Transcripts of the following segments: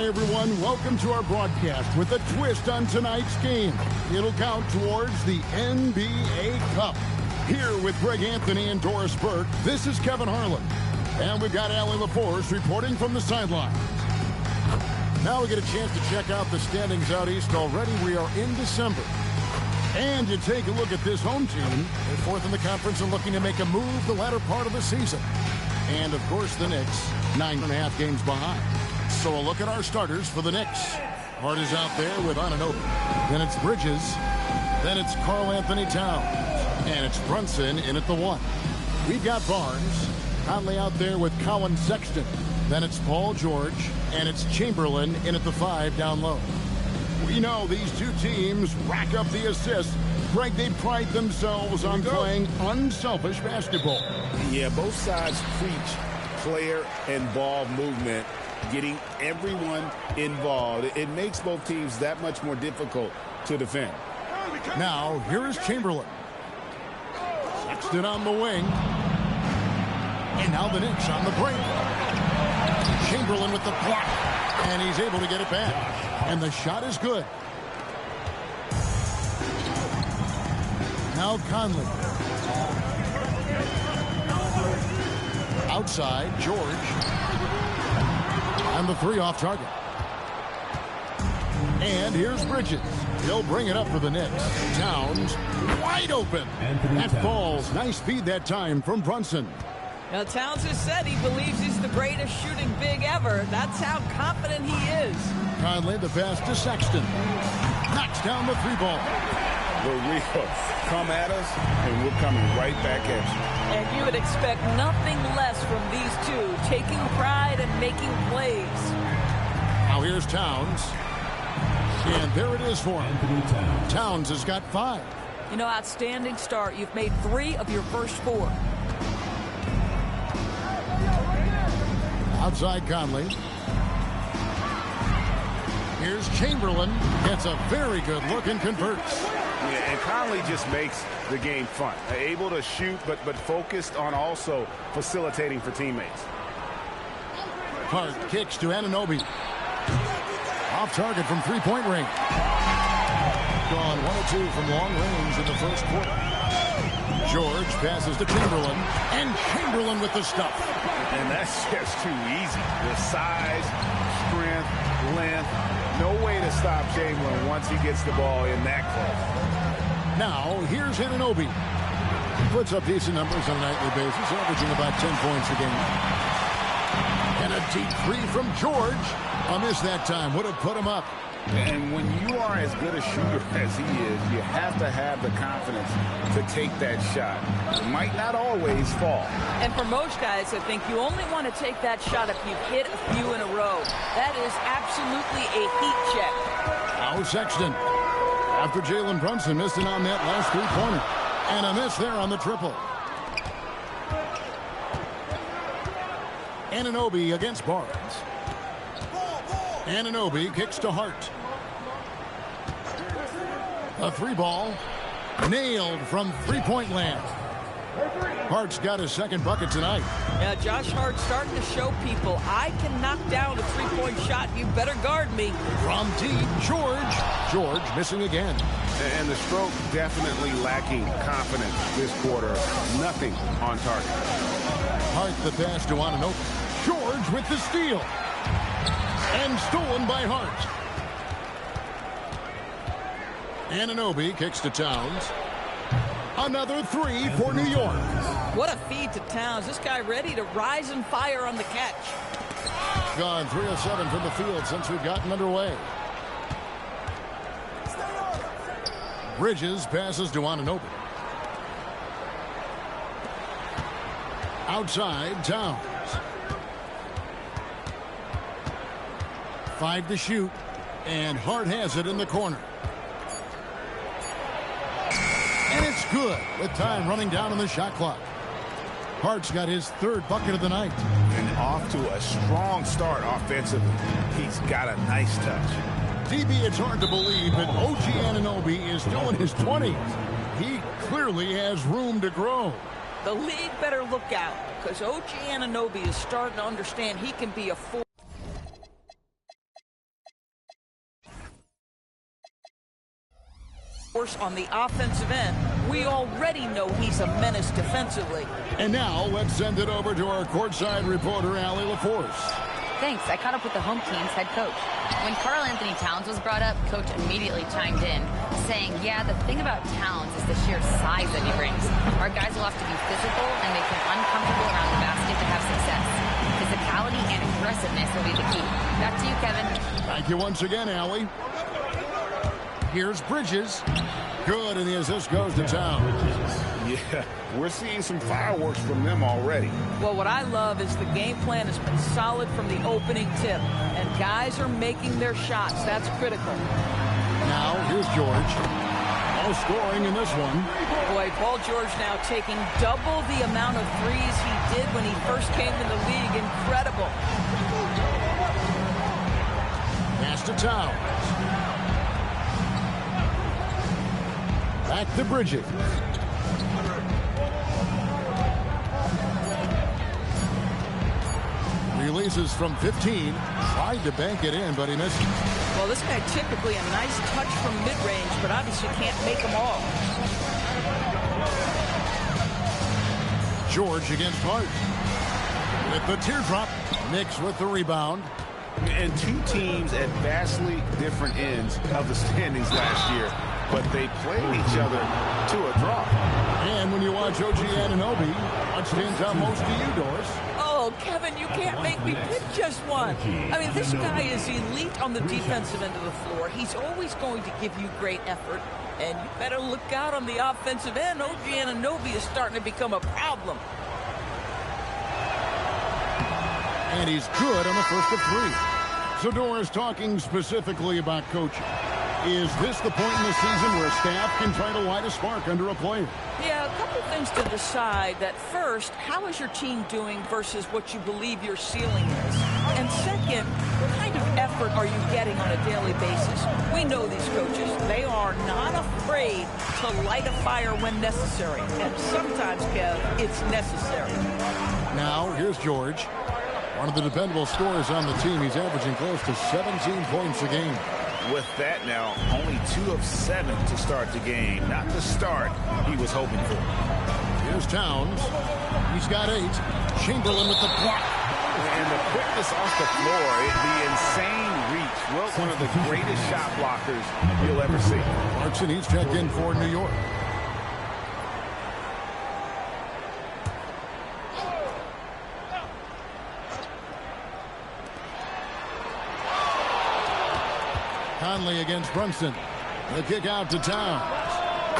Hi, everyone. Welcome to our broadcast with a twist on tonight's game. It'll count towards the NBA Cup. Here with Greg Anthony and Doris Burke, this is Kevin Harlan. And we've got Allie LaForce reporting from the sideline. Now we get a chance to check out the standings out east already. We are in December. And you take a look at this home team. They're fourth in the conference and looking to make a move the latter part of the season. And, of course, the Knicks, 9.5 games behind. So a look at our starters for the Knicks. Hart is out there with Anunoby. Then it's Bridges. Then it's Karl Anthony Towns. And it's Brunson in at the 1. We've got Barnes. Conley out there with Colin Sexton. Then it's Paul George. And it's Chamberlain in at the 5 down low. We know these two teams rack up the assists. Greg, they pride themselves on playing unselfish basketball. Yeah, both sides preach player and ball movement, getting everyone involved. It makes both teams that much more difficult to defend. Now, here is Chamberlain. Sexton on the wing. And now the Knicks on the break. Chamberlain with the block. And he's able to get it back. And the shot is good. Now Conley. Outside, George. And the 3 off target. And here's Bridges. He'll bring it up for the Knicks. Towns wide open. That falls. Nice feed that time from Brunson. Now, Towns has said he believes he's the greatest shooting big ever. That's how confident he is. Conley, the pass to Sexton. Knocks down the 3-ball. The real come at us, and we're coming right back at you. And you would expect nothing less from these two, taking pride and making plays. Now here's Towns. And there it is for him. Towns has got 5. You know, outstanding start. You've made 3 of your first 4. Outside Conley. Here's Chamberlain. Gets a very good look and converts. Yeah, and Conley just makes the game fun. Able to shoot, but focused on also facilitating for teammates. Hart kicks to Anunoby. Off target from 3-point range. Gone 1 of 2 from long range in the first quarter. George passes to Chamberlain. And Chamberlain with the stuff. And that's just too easy. The size, strength, length. No way to stop Chamberlain once he gets the ball in that close. Now, here's Anunoby. He puts up decent numbers on a nightly basis, averaging about 10 points a game. And a deep 3 from George. A miss that time. Would have put him up. And when you are as good a shooter as he is, you have to have the confidence to take that shot. It might not always fall. And for most guys, I think you only want to take that shot if you've hit a few in a row. That is absolutely a heat check. Now Sexton. After Jalen Brunson missed it on that last 3-pointer. And a miss there on the triple. Anunoby against Barnes. Anunoby kicks to Hart. A 3-ball. Nailed from 3-point land. Hart's got his second bucket tonight. Yeah, Josh Hart starting to show people, I can knock down a 3-point shot. You better guard me. From deep, George. George missing again. And the stroke definitely lacking confidence this quarter. Nothing on target. Hart the pass to Anunoby. George with the steal. And stolen by Hart. Anunoby kicks to Towns. Another 3 for New York. What a feed to Towns. This guy ready to rise and fire on the catch. Gone 3 of 7 from the field since we've gotten underway. Bridges passes to Anunoby. Outside, Towns. 5 to shoot. And Hart has it in the corner. And it's good with time running down on the shot clock. Hart's got his 3rd bucket of the night. And off to a strong start offensively. He's got a nice touch. DB, it's hard to believe that OG Anunoby is still in his 20s. He clearly has room to grow. The league better look out, because OG Anunoby is starting to understand he can be a Course, on the offensive end, we already know he's a menace defensively. And now let's send it over to our courtside reporter, Allie LaForce. Thanks. I caught up with the home team's head coach. When Karl Anthony Towns was brought up, coach immediately chimed in, saying, yeah, the thing about Towns is the sheer size that he brings. Our guys will have to be physical and make him uncomfortable around the basket to have success. Physicality and aggressiveness will be the key. Back to you, Kevin. Thank you once again, Allie. Here's Bridges. Good, and the assist goes to Towns. Yeah, we're seeing some fireworks from them already. Well, what I love is the game plan has been solid from the opening tip, and guys are making their shots. That's critical. Now, here's George. No scoring in this one. Boy, Paul George now taking double the amount of threes he did when he first came in the league. Incredible. Pass to Towns. Back to Bridges. Releases from 15. Tried to bank it in, but he missed. Well, this guy typically a nice touch from mid-range, but obviously can't make them all. George against Hart. With the teardrop. Knicks with the rebound. And two teams at vastly different ends of the standings last year, but they played each other to a draw. And when you watch OG Anunoby, what stands out most to you, Doris? Oh, Kevin, you can't make me pick just one. I mean, this guy is elite on the defensive end of the floor. He's always going to give you great effort, and you better look out on the offensive end. OG Anunoby is starting to become a problem. And he's good on the first of three. So Doris, talking specifically about coaching, is this the point in the season where staff can try to light a spark under a player? Yeah, a couple things to decide. That first, how is your team doing versus what you believe your ceiling is? And second, what kind of effort are you getting on a daily basis? We know these coaches. They are not afraid to light a fire when necessary. And sometimes, Kev, it's necessary. Now, here's George. One of the dependable scorers on the team. He's averaging close to 17 points a game. With that now, only 2 of 7 to start the game. Not the start he was hoping for. Here's Towns. He's got 8. Chamberlain with the block. And the quickness off the floor, the insane reach. Wilt, one of the greatest shot blockers you'll ever see. Clarkson, he's checked in for New York. Conley against Brunson. The kick out to Towns.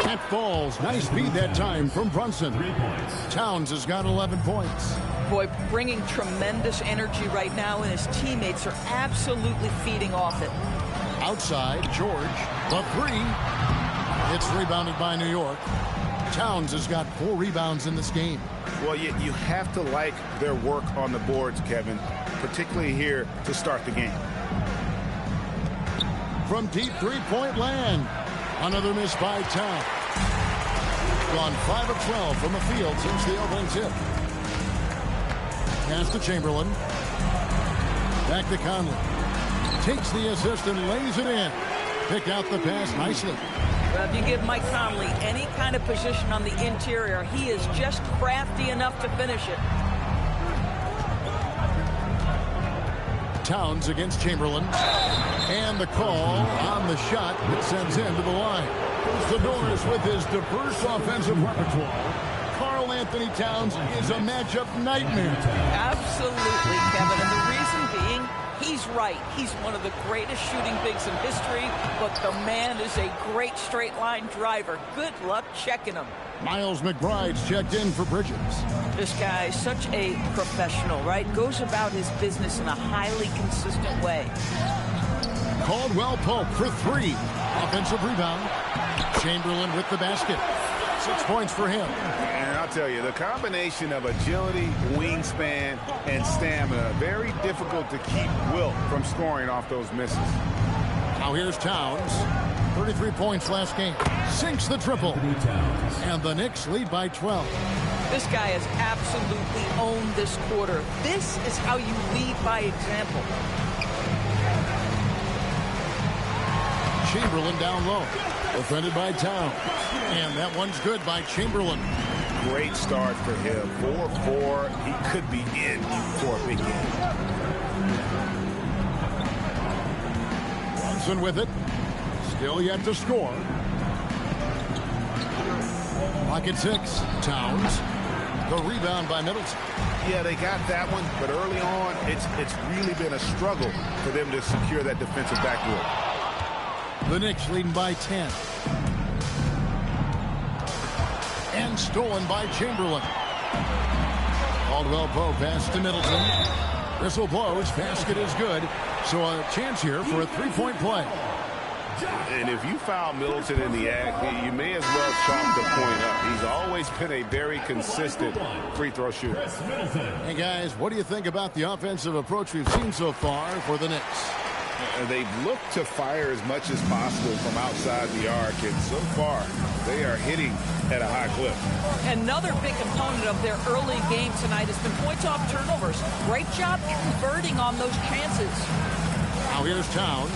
That falls. Nice feed that time from Brunson. 3 points. Towns has got 11 points. Boy, bringing tremendous energy right now, and his teammates are absolutely feeding off it. Outside, George. The 3. It's rebounded by New York. Towns has got 4 rebounds in this game. Well, you have to like their work on the boards, Kevin, particularly here to start the game. From deep three-point land. Another miss by Towns. Gone 5 of 12 from the field since the opening tip. Pass to Chamberlain. Back to Conley. Takes the assist and lays it in. Pick out the pass nicely. Well, if you give Mike Conley any kind of position on the interior, he is just crafty enough to finish it. Towns against Chamberlain. And the call on the shot that sends him to the line. Goes the Doris with his diverse offensive repertoire. Karl Anthony Towns is a matchup nightmare. Absolutely, Kevin. And the reason being, he's right. He's one of the greatest shooting bigs in history, but the man is a great straight-line driver. Good luck checking him. Miles McBride's checked in for Bridges. This guy is such a professional, right? Goes about his business in a highly consistent way. Caldwell Pope for 3. Offensive rebound. Chamberlain with the basket. 6 points for him. And I'll tell you, the combination of agility, wingspan, and stamina, very difficult to keep Wilt from scoring off those misses. Now here's Towns. 33 points last game. Sinks the triple. And the Knicks lead by 12. This guy has absolutely owned this quarter. This is how you lead by example. Chamberlain down low. Defended by Towns. And that one's good by Chamberlain. Great start for him. 4-4. He could be in for a big game. Brunson with it. Still yet to score. Clock at 6. Towns. The rebound by Middleton. Yeah, they got that one, but early on, it's really been a struggle for them to secure that defensive backboard. The Knicks leading by 10. And stolen by Chamberlain. Caldwell Pope pass to Middleton. Whistle blows. Basket is good. So a chance here for a three-point play. And if you foul Middleton in the act, you may as well chalk the point up. He's always been a very consistent free throw shooter. Hey, guys, what do you think about the offensive approach we've seen so far for the Knicks? They've looked to fire as much as possible from outside the arc, and so far they are hitting at a high clip. Another big component of their early game tonight has been points off turnovers. Great job converting on those chances. Now here's Towns.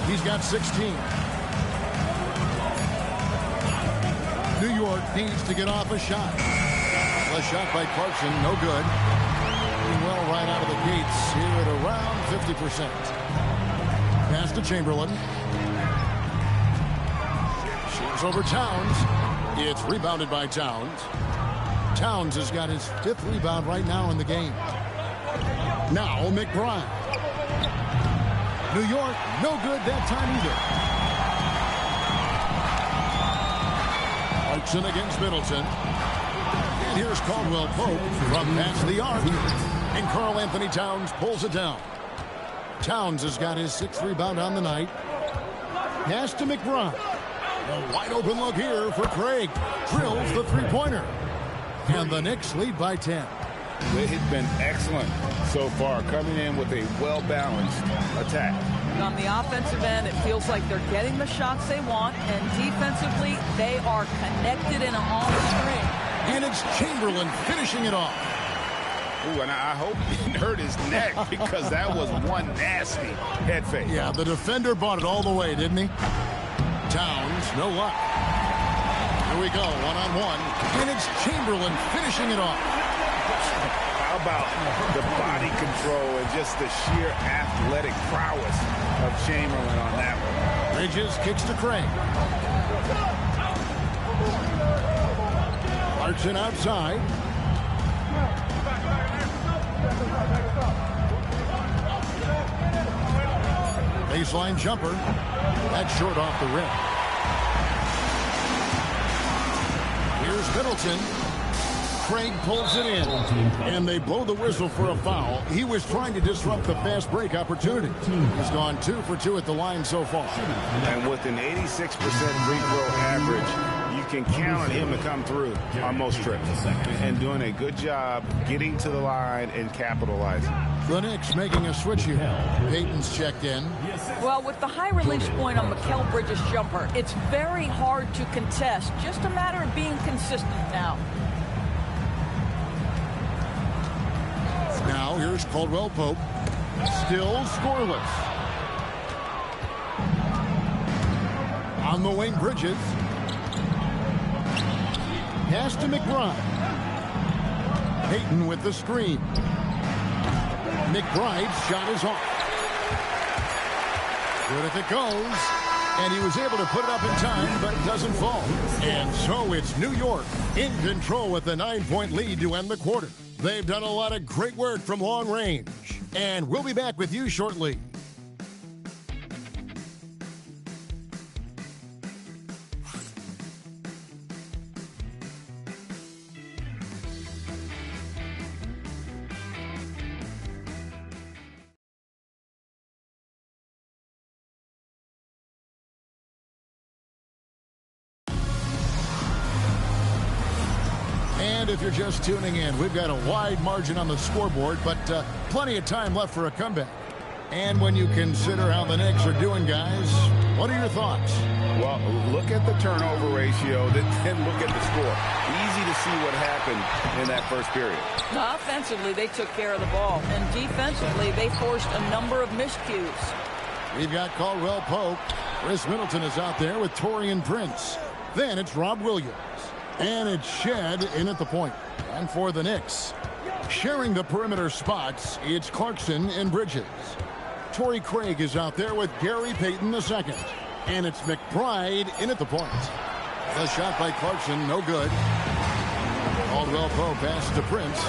He's got 16. New York needs to get off a shot. A shot by Clarkson, no good. Doing well right out of the gates here at around 50%. Pass to Chamberlain. Shoots over Towns. It's rebounded by Towns. Towns has got his 5th rebound right now in the game. Now McBride. New York, no good that time either. Clarkson against Middleton. And here's Caldwell Pope from past the arc. And Karl Anthony Towns pulls it down. Towns has got his 6th rebound on the night. Pass to McBride. A wide open look here for Craig. Drills the three-pointer. And the Knicks lead by 10. They have been excellent so far, coming in with a well-balanced attack. On the offensive end, it feels like they're getting the shots they want, and defensively, they are connected and on the string. And it's Chamberlain finishing it off. Ooh, and I hope he didn't hurt his neck, because that was one nasty head fake. Yeah, the defender bought it all the way, didn't he? Towns, no luck. Here we go, one-on-one. And it's Chamberlain finishing it off. How about the body control and just the sheer athletic prowess of Chamberlain on that one? Bridges kicks to Craig. Clarkson outside. Baseline jumper. That's short off the rim. Here's Middleton. Craig pulls it in. And they blow the whistle for a foul. He was trying to disrupt the fast break opportunity. He's gone 2 for 2 at the line so far. And with an 86% free throw average, you can count on him to come through on most trips. And doing a good job getting to the line and capitalizing. The Knicks making a switch here. Payton's checked in. Well, with the high release point on Mikal Bridges' jumper, it's very hard to contest. Just a matter of being consistent now. Now here's Caldwell Pope. Still scoreless. On the wing, Bridges. Pass to McBride. Payton with the screen. McBride's shot is off. Good if it goes. And he was able to put it up in time, but it doesn't fall. And so it's New York in control with a 9-point lead to end the quarter. They've done a lot of great work from long range. And we'll be back with you shortly. And if you're just tuning in, we've got a wide margin on the scoreboard, but plenty of time left for a comeback. And when you consider how the Knicks are doing, guys, what are your thoughts? Well, look at the turnover ratio, then look at the score. Easy to see what happened in that first period. Offensively, they took care of the ball. And defensively, they forced a number of miscues. We've got Caldwell Pope. Chris Middleton is out there with Taurean Prince. Then it's Rob Williams. And it's Shed in at the point. And for the Knicks, sharing the perimeter spots, it's Clarkson and Bridges. Torrey Craig is out there with Gary Payton II. And it's McBride in at the point. The shot by Clarkson, no good. Caldwell Pope pass to Prince.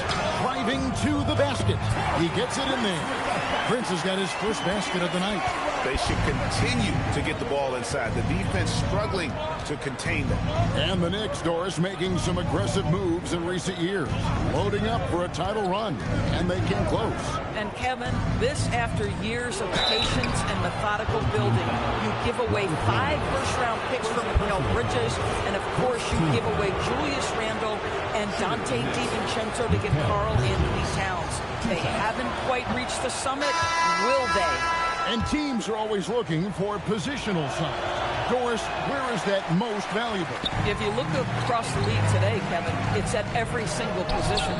Driving to the basket. He gets it in there. Prince has got his first basket of the night. They should continue to get the ball inside. The defense struggling to contain them. And the Knicks, Doris, making some aggressive moves in recent years. Loading up for a title run. And they came close. And Kevin, this after years of patience and methodical building. You give away 5 first-round picks for Mikal Bridges. And, of course, you give away Julius Randle and Dante DiVincenzo to get Karl Anthony Towns. They haven't quite reached the summit. Will they? And teams are always looking for positional size. Doris, where is that most valuable? If you look across the league today, Kevin, it's at every single position.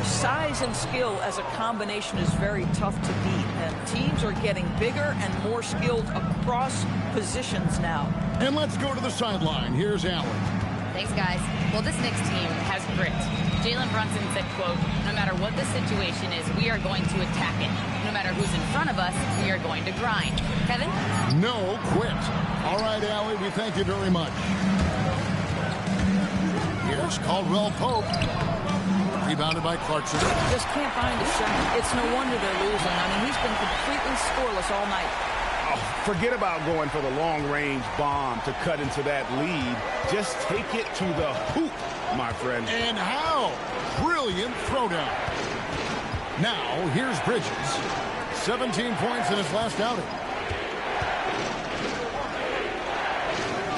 Size and skill as a combination is very tough to beat. And teams are getting bigger and more skilled across positions now. And let's go to the sideline. Here's Allen. Thanks, guys. Well, this Knicks team has grit. Jalen Brunson said, quote, no matter what the situation is, we are going to attack it. No matter who's in front of us, we are going to grind. Kevin? No quit. All right, Allie, we thank you very much. Here's Caldwell Pope. Rebounded by Clarkson. Just can't find a shot. It's no wonder they're losing. I mean, he's been completely scoreless all night. Oh, forget about going for the long-range bomb to cut into that lead. Just take it to the hoop, my friend. And how? Brilliant throwdown. Now, here's Bridges. 17 points in his last outing.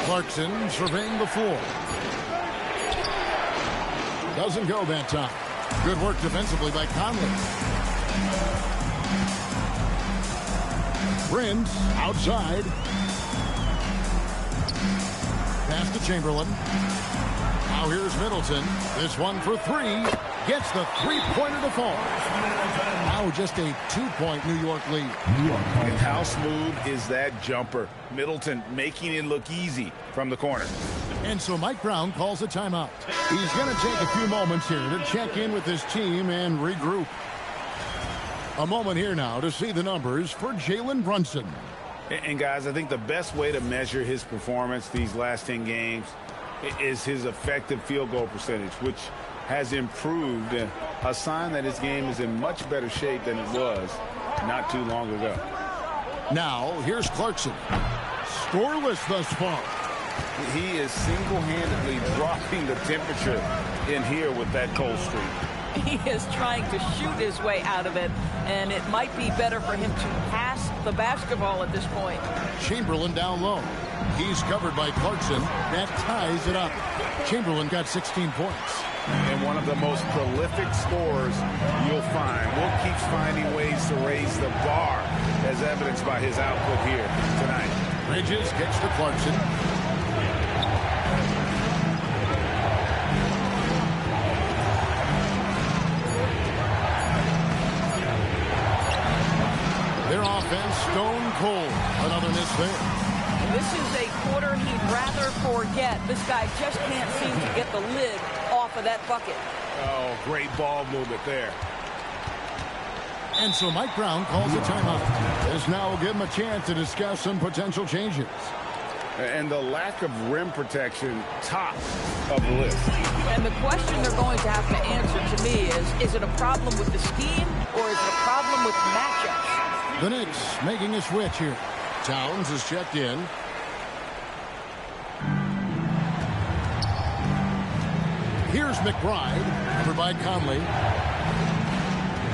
Clarkson surveying the floor. Doesn't go that time. Good work defensively by Conley. Prince outside. Pass to Chamberlain. Now here's Middleton. This one for 3. Gets the three-pointer to fall. Now just a 2-point New York lead. And how smooth is that jumper? Middleton making it look easy from the corner. And so Mike Brown calls a timeout. He's going to take a few moments here to check in with his team and regroup. A moment here now to see the numbers for Jalen Brunson. And guys, I think the best way to measure his performance these last 10 games is his effective field goal percentage, which has improved, a sign that his game is in much better shape than it was not too long ago. Now, here's Clarkson. Scoreless thus far. He is single-handedly dropping the temperature in here with that cold streak. He is trying to shoot his way out of it, and it might be better for him to pass the basketball at this point. Chamberlain down low. He's covered by Clarkson. That ties it up. Chamberlain got 16 points. And one of the most prolific scorers you'll find. Wilt keeps finding ways to raise the bar, as evidenced by his output here tonight. Bridges gets to Clarkson. Their offense stone cold. Another miss there. This is a quarter he'd rather forget. This guy just can't seem to get the lid off of that bucket. Oh, great ball movement there. And so Mike Brown calls a timeout. This now will give him a chance to discuss some potential changes. And the lack of rim protection, top of the list. And the question they're going to have to answer to me is it a problem with the scheme or is it a problem with matchups? The Knicks making a switch here. Towns is checked in. Here's McBride, covered by Conley.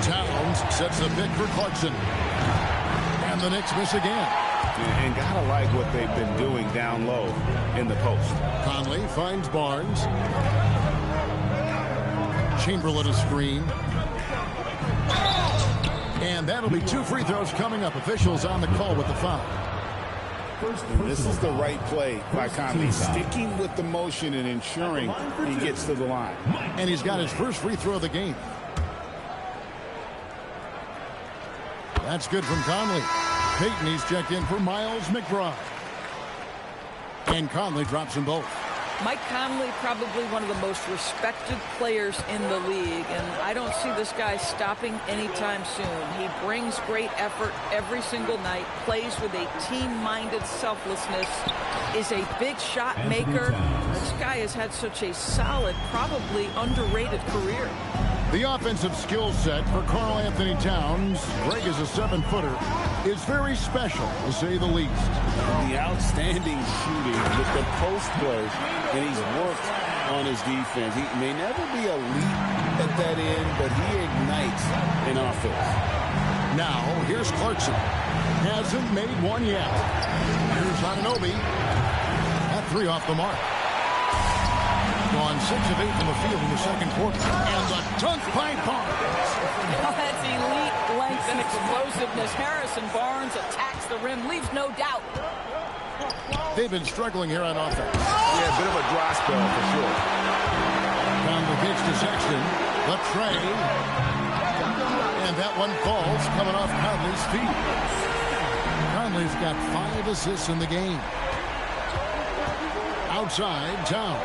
Towns sets the pick for Clarkson. And the Knicks miss again. And gotta like what they've been doing down low in the post. Conley finds Barnes. Chamberlain a screen. And that'll be 2 free throws coming up. Officials on the call with the foul. And this is the right play by Conley, sticking with the motion and ensuring he gets to the line. And he's got his first free throw of the game. That's good from Conley. Payton, he's checked in for Miles McBride. And Conley drops them both. Mike Conley, probably one of the most respected players in the league, and I don't see this guy stopping anytime soon. He brings great effort every single night, plays with a team-minded selflessness, is a big shot maker. This guy has had such a solid, probably underrated career. The offensive skill set for Karl Anthony Towns, Greg is a 7-footer, is very special, to say the least. The outstanding shooting with the post play, and he's worked on his defense. He may never be elite at that end, but he ignites in offense. Now, here's Clarkson. Hasn't made one yet. Here's Anunoby. That 3 off the mark. Gone 6 of 8 from the field in the second quarter. And the dunk by Barnes. Oh, that's elite length and explosiveness. Harrison Barnes attacks the rim, leaves no doubt. They've been struggling here on offense. Yeah, a bit of a dry spell for sure. Down the pitch to Sexton. The tray. And that one falls coming off Conley's feet. Conley's got 5 assists in the game. Outside, Towns.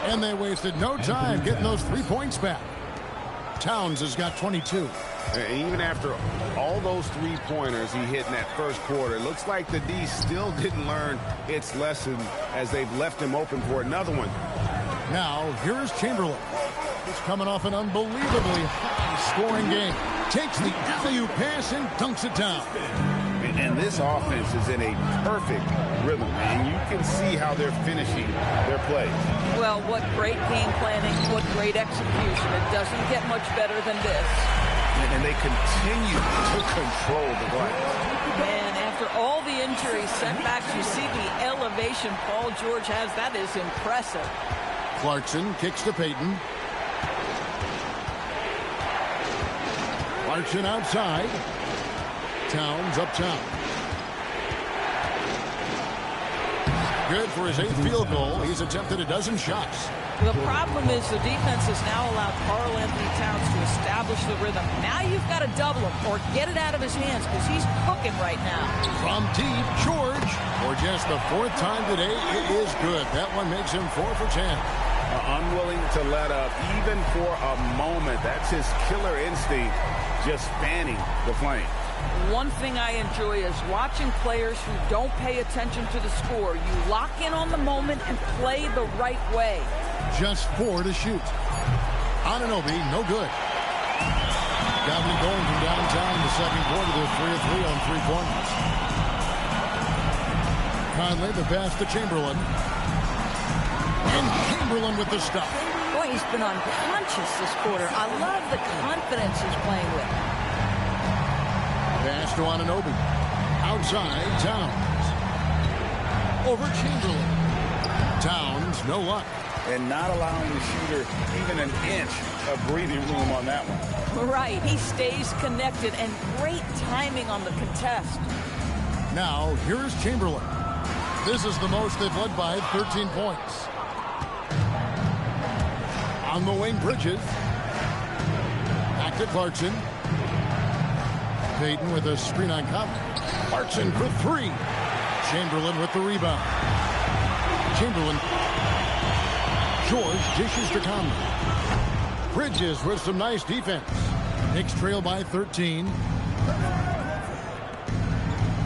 And they wasted no time getting those 3 points back. Towns has got 22. Even after all those 3-pointers he hit in that first quarter, it looks like the D still didn't learn its lesson as they've left him open for another one. Now, here's Chamberlain. He's coming off an unbelievably high-scoring game. Takes the alley-oop pass and dunks it down. And this offense is in a perfect rhythm, and you can see how they're finishing their plays. Well, what great game planning, what great execution. It doesn't get much better than this. And they continue to control the glass. And after all the injury setbacks, you see the elevation Paul George has. That is impressive. Clarkson kicks to Payton. Clarkson outside. Towns up top. Good for his 8th field goal. He's attempted a dozen shots. The problem is the defense has now allowed Karl Anthony Towns to establish the rhythm. Now you've got to double him or get it out of his hands because he's cooking right now. From deep, George. For just the 4th time today, it is good. That one makes him 4 for 10. Unwilling to let up even for a moment. That's his killer instinct, just fanning the flame. One thing I enjoy is watching players who don't pay attention to the score. You lock in on the moment and play the right way. Just 4 to shoot. Anunoby, no good. Got me going from downtown in the second quarter. They're 3 of 3 on 3 corners. Conley, the pass to Chamberlain. And Chamberlain with the stop. Boy, he's been unconscious this quarter. I love the confidence he's playing with. Pass to Anunoby. Outside, Towns. Over Chamberlain. Towns, no luck. And not allowing the shooter even an inch of breathing room on that one. Right, he stays connected, and great timing on the contest. Now, here's Chamberlain. This is the most they've led by 13 points. On the wing, Bridges. Back to Clarkson. Payton with a screen on Conley. Clarkson for 3. Chamberlain with the rebound. Chamberlain. George dishes to Conley. Bridges with some nice defense. Knicks trail by 13.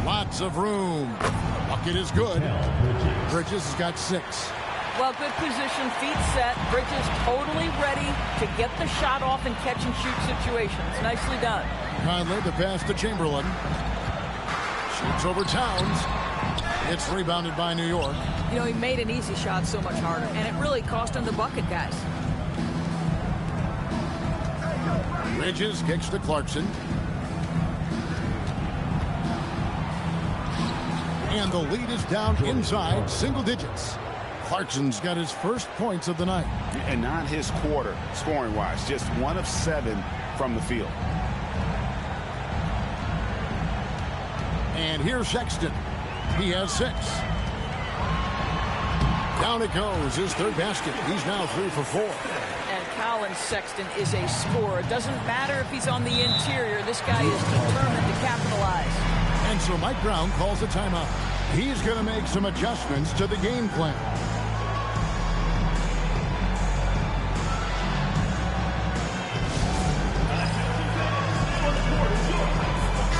Lots of room. Bucket is good. Bridges has got 6. Well, good position, feet set. Bridges totally ready to get the shot off in catch-and-shoot situations. Nicely done. Conley, the pass to Chamberlain. Shoots over Towns. It's rebounded by New York. You know, he made an easy shot so much harder, and it really cost him the bucket, guys. Bridges kicks to Clarkson. And the lead is down inside single digits. Clarkson's got his first points of the night. And not his quarter, scoring-wise. Just 1 of 7 from the field. And here's Sexton. He has 6. Down it goes, his 3rd basket. He's now 3 for 4. And Collin Sexton is a scorer. It doesn't matter if he's on the interior. This guy is determined to capitalize. And so Mike Brown calls a timeout. He's going to make some adjustments to the game plan.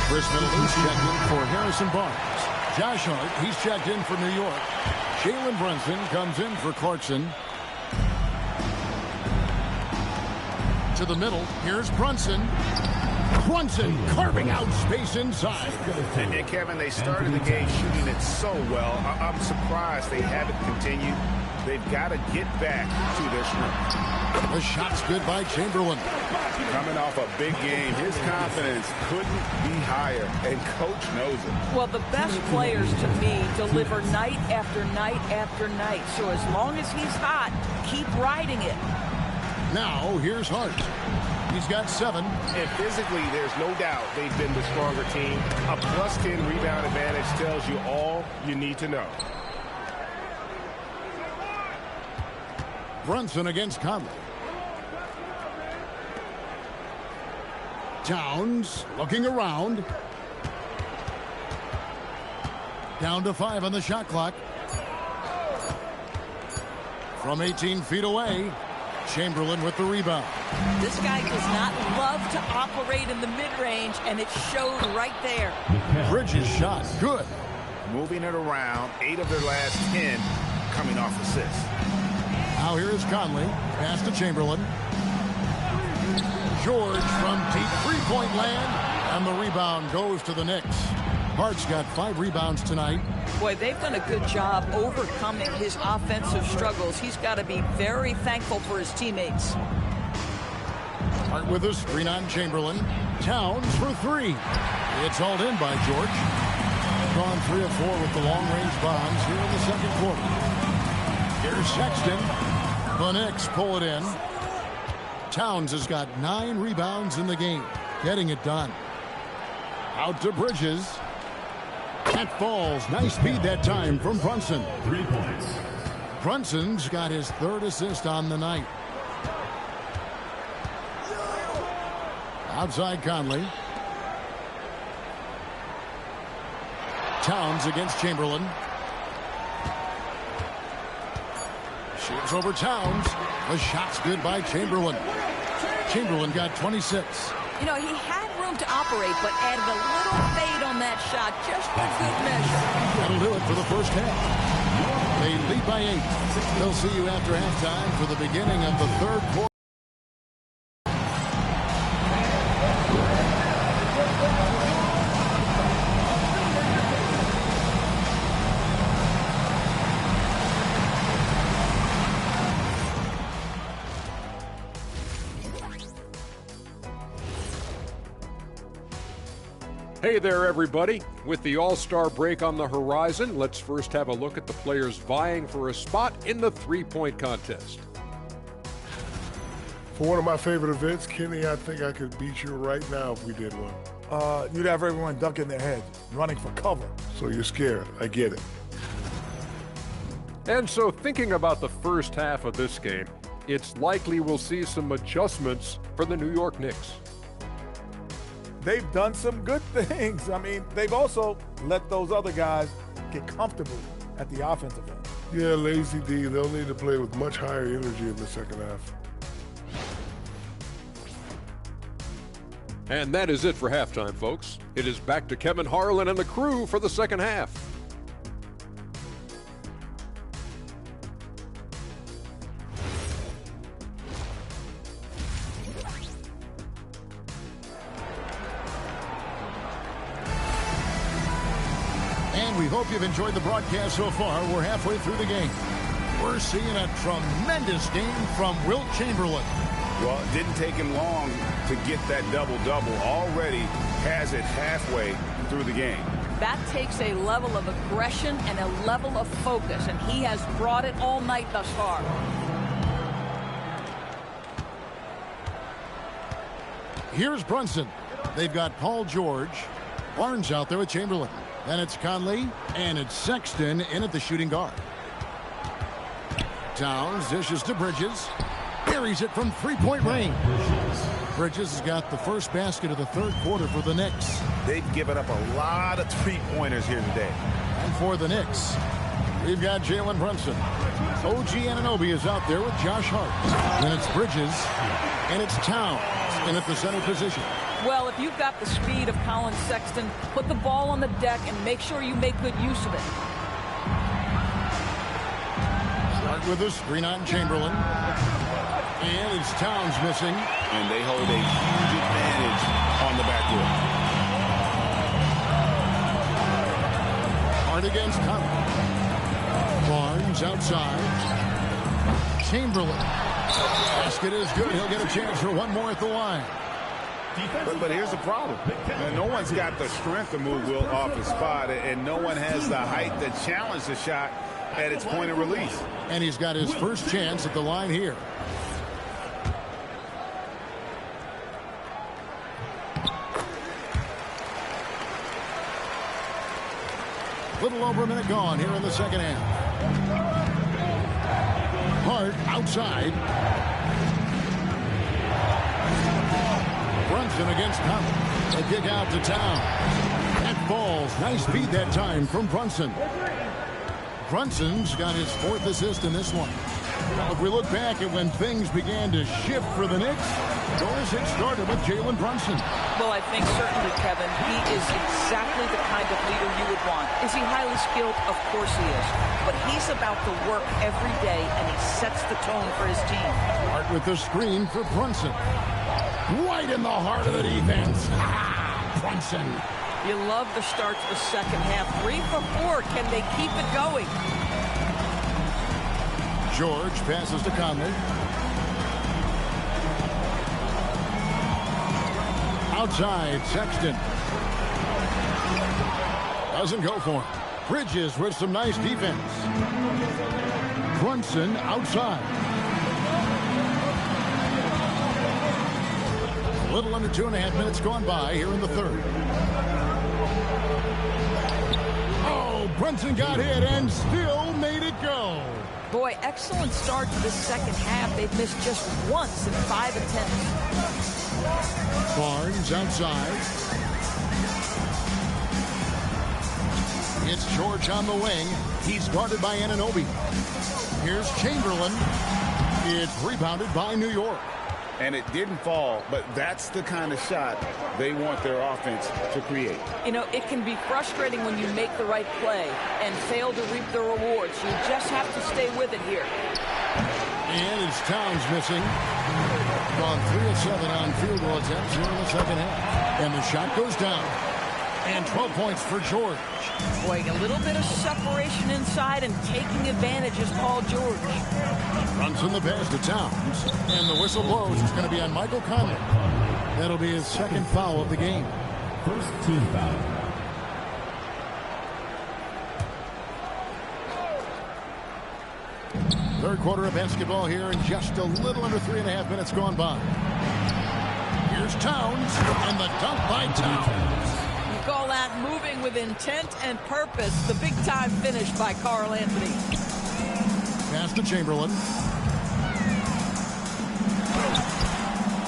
Chris Middleton's checked in for Harrison Barnes. Josh Hart, he's checked in for New York. Jalen Brunson comes in for Clarkson. To the middle, here's Brunson. Brunson carving out space inside. And Kevin, they started the game shooting it so well. I'm surprised they haven't continued. They've got to get back to their strength. The shot's good by Chamberlain. Coming off a big game, his confidence couldn't be higher, and coach knows it. Well, the best players to me deliver night after night after night. So as long as he's hot, keep riding it. Now, here's Hart. He's got 7. And physically, there's no doubt they've been the stronger team. A +10 rebound advantage tells you all you need to know. Brunson against Conley. Towns looking around. Down to 5 on the shot clock. From 18 feet away, Chamberlain with the rebound. This guy does not love to operate in the mid-range, and it showed right there. Bridges shot, good. Moving it around, 8 of their last 10 coming off assists. Now here is Conley. Pass to Chamberlain. George from deep three-point land. And the rebound goes to the Knicks. Hart's got 5 rebounds tonight. Boy, they've done a good job overcoming his offensive struggles. He's got to be very thankful for his teammates. Hart with a screen on Chamberlain. Towns for 3. It's hauled in by George. Gone 3 of 4 with the long-range bombs here in the second quarter. Here's Sexton. The Knicks pull it in. Towns has got 9 rebounds in the game. Getting it done. Out to Bridges. That falls. Nice speed that time from Brunson. 3 points. Brunson's got his 3rd assist on the night. Outside Conley. Towns against Chamberlain. Shoots over Towns. The shot's good by Chamberlain. Chamberlain got 26. You know, he had room to operate, but added a little fade on that shot, just a good measure. That'll do it for the first half. They lead by 8. They'll see you after halftime for the beginning of the 3rd quarter. Hey there, everybody. With the All-Star break on the horizon, let's first have a look at the players vying for a spot in the three-point contest. For one of my favorite events, Kenny, I think I could beat you right now if we did one. You'd have everyone ducking their head, running for cover. So you're scared. I get it. And so thinking about the first half of this game, it's likely we'll see some adjustments for the New York Knicks. They've done some good things. I mean, they've also let those other guys get comfortable at the offensive end. Yeah, Lazy D, they'll need to play with much higher energy in the second half. And that is it for halftime, folks. It is back to Kevin Harlan and the crew for the second half. And we hope you've enjoyed the broadcast so far. We're halfway through the game. We're seeing a tremendous game from Wilt Chamberlain. Well, it didn't take him long to get that double-double. Already has it halfway through the game. That takes a level of aggression and a level of focus, and he has brought it all night thus far. Here's Brunson. They've got Paul George. Barnes out there with Chamberlain. Then it's Conley, and it's Sexton in at the shooting guard. Towns dishes to Bridges. buries it from three-point range. Bridges has got the first basket of the third quarter for the Knicks. They've given up a lot of three-pointers here today. And for the Knicks, we've got Jalen Brunson. OG Anunoby is out there with Josh Hart. Then it's Bridges, and it's Towns in at the center position. Well, if you've got the speed of Colin Sexton, put the ball on the deck and make sure you make good use of it. Start with a screen on Chamberlain. And it's Towns missing. And they hold a huge advantage on the backcourt. Hard against Conley. Barnes outside. Chamberlain. Basket is good. He'll get a chance for one more at the line. But here's the problem. No one's got the strength to move Wilt off his spot, and no one has the height to challenge the shot at its point of release. And he's got his first chance at the line here. Little over a minute gone here in the second half. Hart outside. Brunson against Conley. A kick out to Town. That falls. Nice feed that time from Brunson. Brunson's got his fourth assist in this one. Now, if we look back at when things began to shift for the Knicks, Doris, it started with Jalen Brunson. Well, I think certainly, Kevin, he is exactly the kind of leader you would want. Is he highly skilled? Of course he is. But he's about the work every day, and he sets the tone for his team. Hart with the screen for Brunson. Right in the heart of the defense. Brunson. You love the start to the second half. 3 for 4. Can they keep it going? George passes to Conley. Outside, Sexton. Doesn't go for him. Bridges with some nice defense. Brunson outside. A little under 2.5 minutes gone by here in the third. Oh, Brunson got hit and still made it go. Boy, excellent start to the second half. They've missed just once in 5 attempts. Barnes outside. It's George on the wing. He's guarded by Anunoby. Here's Chamberlain. It's rebounded by New York. And it didn't fall, but that's the kind of shot they want their offense to create. You know, it can be frustrating when you make the right play and fail to reap the rewards. You just have to stay with it here. And it's Towns missing. Gone 3 of 7 on field goal attempts here in the second half. And the shot goes down. And 12 points for George. Boy, a little bit of separation inside and taking advantage is Paul George. Brunson the pass to Towns. And the whistle blows. It's going to be on Michael Conley. That'll be his second foul of the game. First team foul. Third quarter of basketball here and just a little under 3.5 minutes gone by. Here's Towns and the dunk by Towns. You call that moving with intent and purpose. The big time finish by Karl Anthony. Pass to Chamberlain.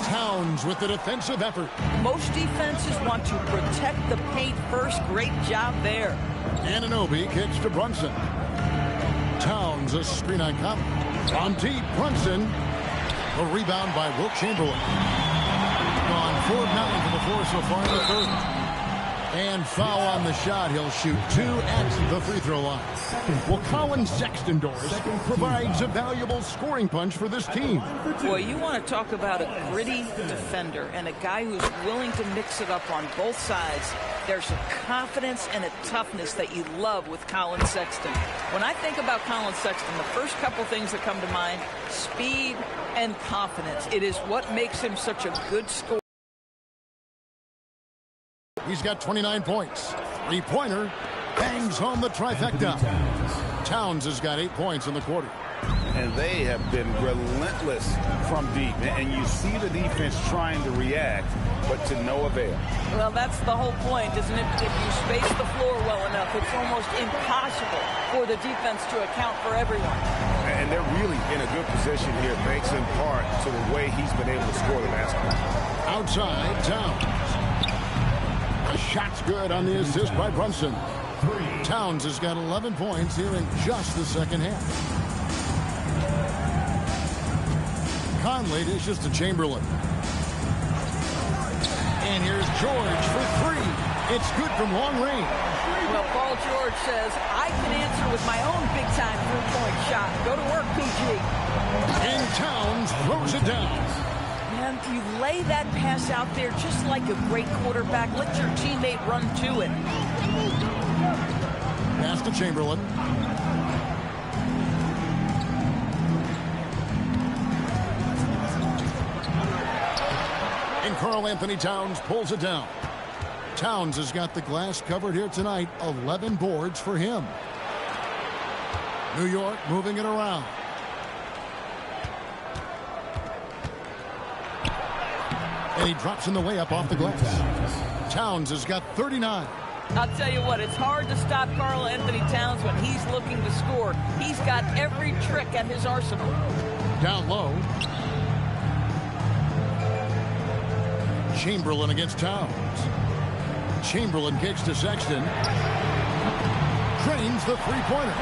Towns with the defensive effort. Most defenses want to protect the paint first. Great job there. Anunoby kicks to Brunson. Towns, a screen on Conley. On deep, Brunson. A rebound by Wilt Chamberlain. Gone 4 of 9 for the floor so far in the third. And foul on the shot. He'll shoot 2 at the free throw line. Well, Colin Sexton, Doris, provides a valuable scoring punch for this team. Boy, you want to talk about a gritty defender and a guy who's willing to mix it up on both sides. There's a confidence and a toughness that you love with Colin Sexton. When I think about Colin Sexton, the first couple things that come to mind, speed and confidence. It is what makes him such a good scorer. He's got 29 points. 3-pointer. Bangs home the trifecta. Towns has got 8 points in the quarter. And they have been relentless from deep. And you see the defense trying to react, but to no avail. Well, that's the whole point, isn't it? If you space the floor well enough, it's almost impossible for the defense to account for everyone. And they're really in a good position here, thanks in part to the way he's been able to score the basketball. Outside, Towns. The shot's good on the assist by Brunson. Towns has got 11 points here in just the second half. Conley dishes to Chamberlain. And here's George for three. It's good from long range. Well, Paul George says, I can answer with my own big-time three-point shot. Go to work, PG. And Towns throws it down. And you lay that pass out there just like a great quarterback. Let your teammate run to it. Pass to Chamberlain. And Karl-Anthony Towns pulls it down. Towns has got the glass covered here tonight. 11 boards for him. New York moving it around. And he drops in the way up off the glass. Towns has got 39. I'll tell you what, it's hard to stop Karl-Anthony Towns when he's looking to score. He's got every trick at his arsenal. Down low. Chamberlain against Towns. Chamberlain kicks to Sexton. Drains the three-pointer.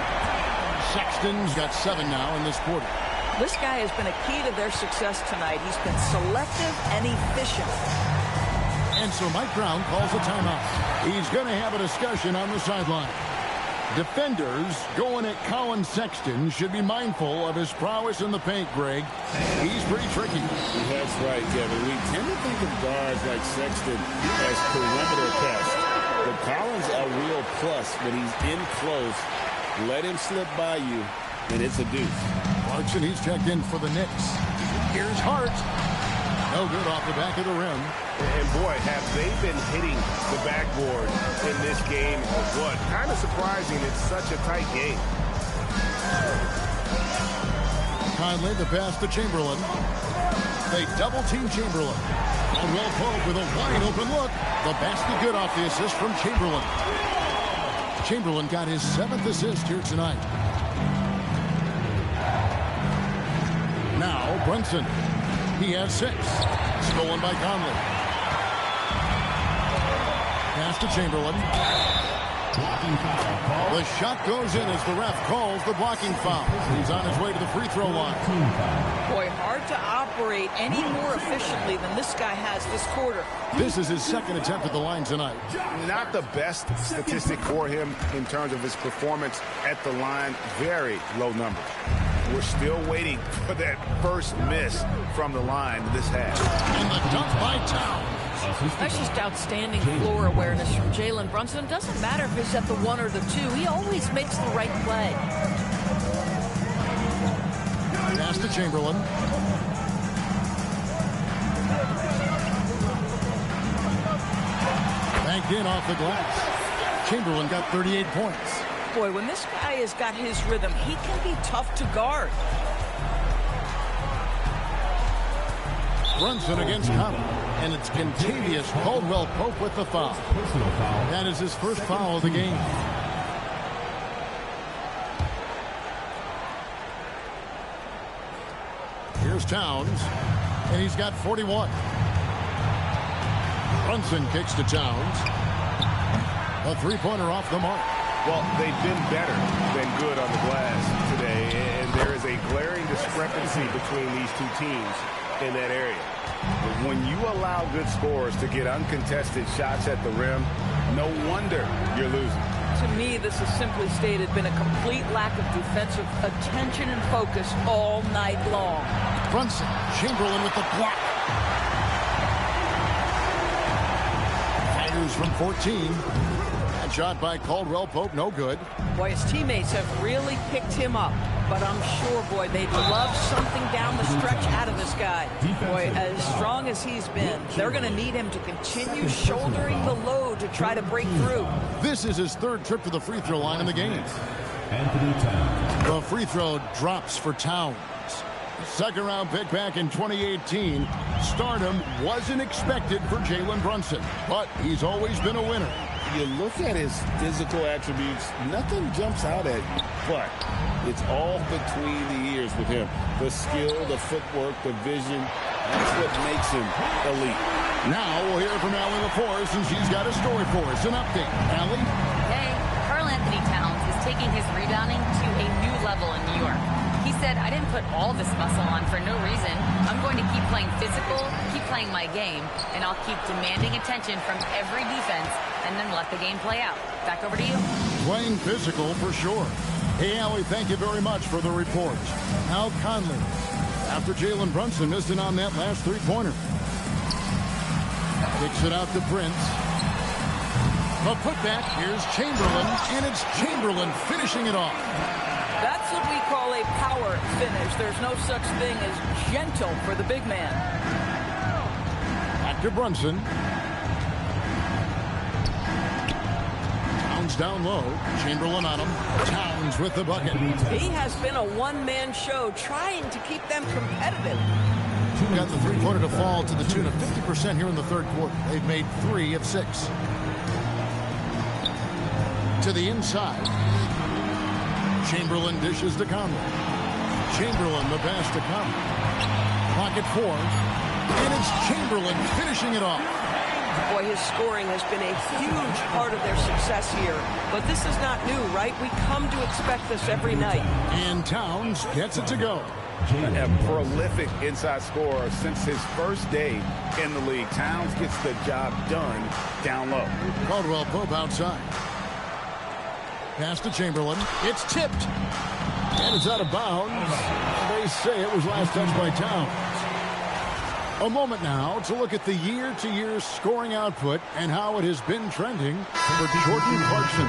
Sexton's got 7 now in this quarter. This guy has been a key to their success tonight. He's been selective and efficient. And so Mike Brown calls a timeout. He's going to have a discussion on the sideline. Defenders going at Colin Sexton should be mindful of his prowess in the paint, Greg. He's pretty tricky. That's right, Kevin. We tend to think of guards like Sexton as perimeter pests. But Collins a real plus when he's in close. Let him slip by you, and it's a deuce. Clarkson, he's checked in for the Knicks. Here's Hart. No good off the back of the rim. And boy, have they been hitting the backboard in this game or what? Kind of surprising. It's such a tight game. Conley, the pass to Chamberlain. They double-team Chamberlain. Caldwell Pope with a wide-open look. The basket good off the assist from Chamberlain. Chamberlain got his 7th assist here tonight. Now, Brunson. He has 6. Stolen by Conley. Pass to Chamberlain. The shot goes in as the ref calls the blocking foul. He's on his way to the free throw line. Boy, hard to operate any more efficiently than this guy has this quarter. This is his 2nd attempt at the line tonight. Not the best statistic for him in terms of his performance at the line. Very low numbers. We're still waiting for that first miss from the line this half. And the dunk by Towns. That's just outstanding floor awareness from Jalen Brunson. Doesn't matter if it's at the 1 or the 2. He always makes the right play. Pass to Chamberlain. Banked in off the glass. Chamberlain got 38 points. Boy, when this guy has got his rhythm, he can be tough to guard. Brunson against Conley. And it's Contavious Caldwell Pope with the foul. That is his first foul of the game. Here's Towns. And he's got 41. Brunson kicks to Towns. A three-pointer off the mark. Well, they've been better than good on the glass today, and there is a glaring discrepancy between these two teams in that area. But when you allow good scorers to get uncontested shots at the rim, no wonder you're losing. To me, this has simply stated been a complete lack of defensive attention and focus all night long. Brunson, Chamberlain with the block. Fires from 14. That shot by Caldwell Pope, no good. Boy, his teammates have really picked him up. But I'm sure, boy, they'd love something down the stretch out of this guy. Boy, as strong as he's been, they're going to need him to continue shouldering the load to try to break through. This is his 3rd trip to the free throw line in the game. The free throw drops for Towns. 2nd round pick back in 2018. Stardom wasn't expected for Jalen Brunson, but he's always been a winner. You look at his physical attributes, nothing jumps out at you, but It's all between the ears with him. The skill, the footwork, the vision, that's what makes him elite. Now we'll hear from Allie LaForce, and she's got a story for us. An update. Allie? Hey, Karl Anthony Towns is taking his rebounding to a new level in New York. He said, I didn't put all this muscle on for no reason. I'm going to keep playing physical, keep playing my game, and I'll keep demanding attention from every defense and then let the game play out. Back over to you. Playing physical for sure. Hey, Allie, thank you very much for the report. Al Conley, after Jalen Brunson missed it on that last three-pointer. Kicks it out to Prince. A putback. Here's Chamberlain, and it's Chamberlain finishing it off. That's what we call a power finish. There's no such thing as gentle for the big man. Back to Brunson. Towns down low. Chamberlain on him. Towns with the bucket. He has been a one-man show trying to keep them competitive. Got the three-pointer to fall to the tune of 50% here in the third quarter. They've made 3 of 6. To the inside. Chamberlain dishes to Conley. Chamberlain the pass to Conley. Pocket 4. And it's Chamberlain finishing it off. Boy, his scoring has been a huge part of their success here. But this is not new, right? We come to expect this every night. And Towns gets it to go. A prolific inside scorer since his first day in the league. Towns gets the job done down low. Caldwell Pope outside. Pass to Chamberlain. It's tipped. And it's out of bounds. They say it was last touched by Towns. A moment now to look at the year-to-year scoring output and how it has been trending for Jordan Clarkson.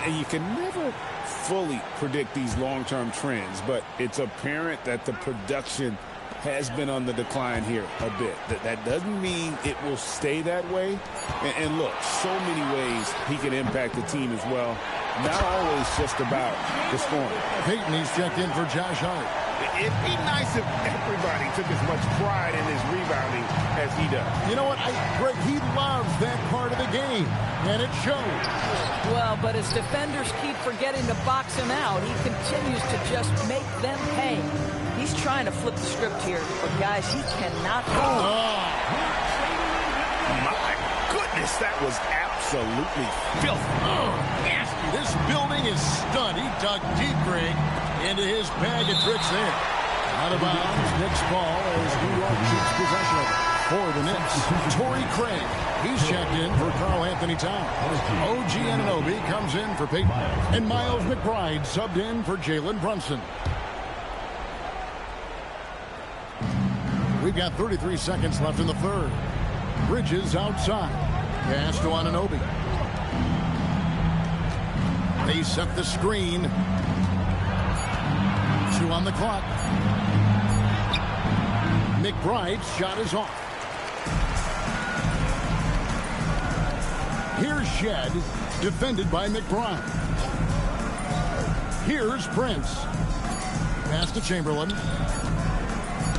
And you can never fully predict these long-term trends, but it's apparent that the production has been on the decline here a bit. That doesn't mean it will stay that way. And look, so many ways he can impact the team as well. Not always just about the scoring. Peyton, he's checked in for Josh Hart. It'd be nice if everybody took as much pride in his rebounding as he does. You know what, Greg, he loves that part of the game, and it shows. Well, but as defenders keep forgetting to box him out, he continues to just make them pay. He's trying to flip the script here, but guys, he cannot hold. My goodness, that was absolutely filthy. Nasty. This building is stunned. He dug deep, Greg, into his bag of tricks there. Out of bounds, Knicks ball as New York keeps possession of it for the Knicks. Torrey Craig, he's checked in for Karl Anthony Towns. OG Anunoby comes in for Peyton. And Miles McBride subbed in for Jalen Brunson. We've got 33 seconds left in the third. Bridges outside. Pass to Anunoby. They set the screen. 2 on the clock. McBride's shot is off. Here's Shed, defended by McBride. Here's Prince. Pass to Chamberlain.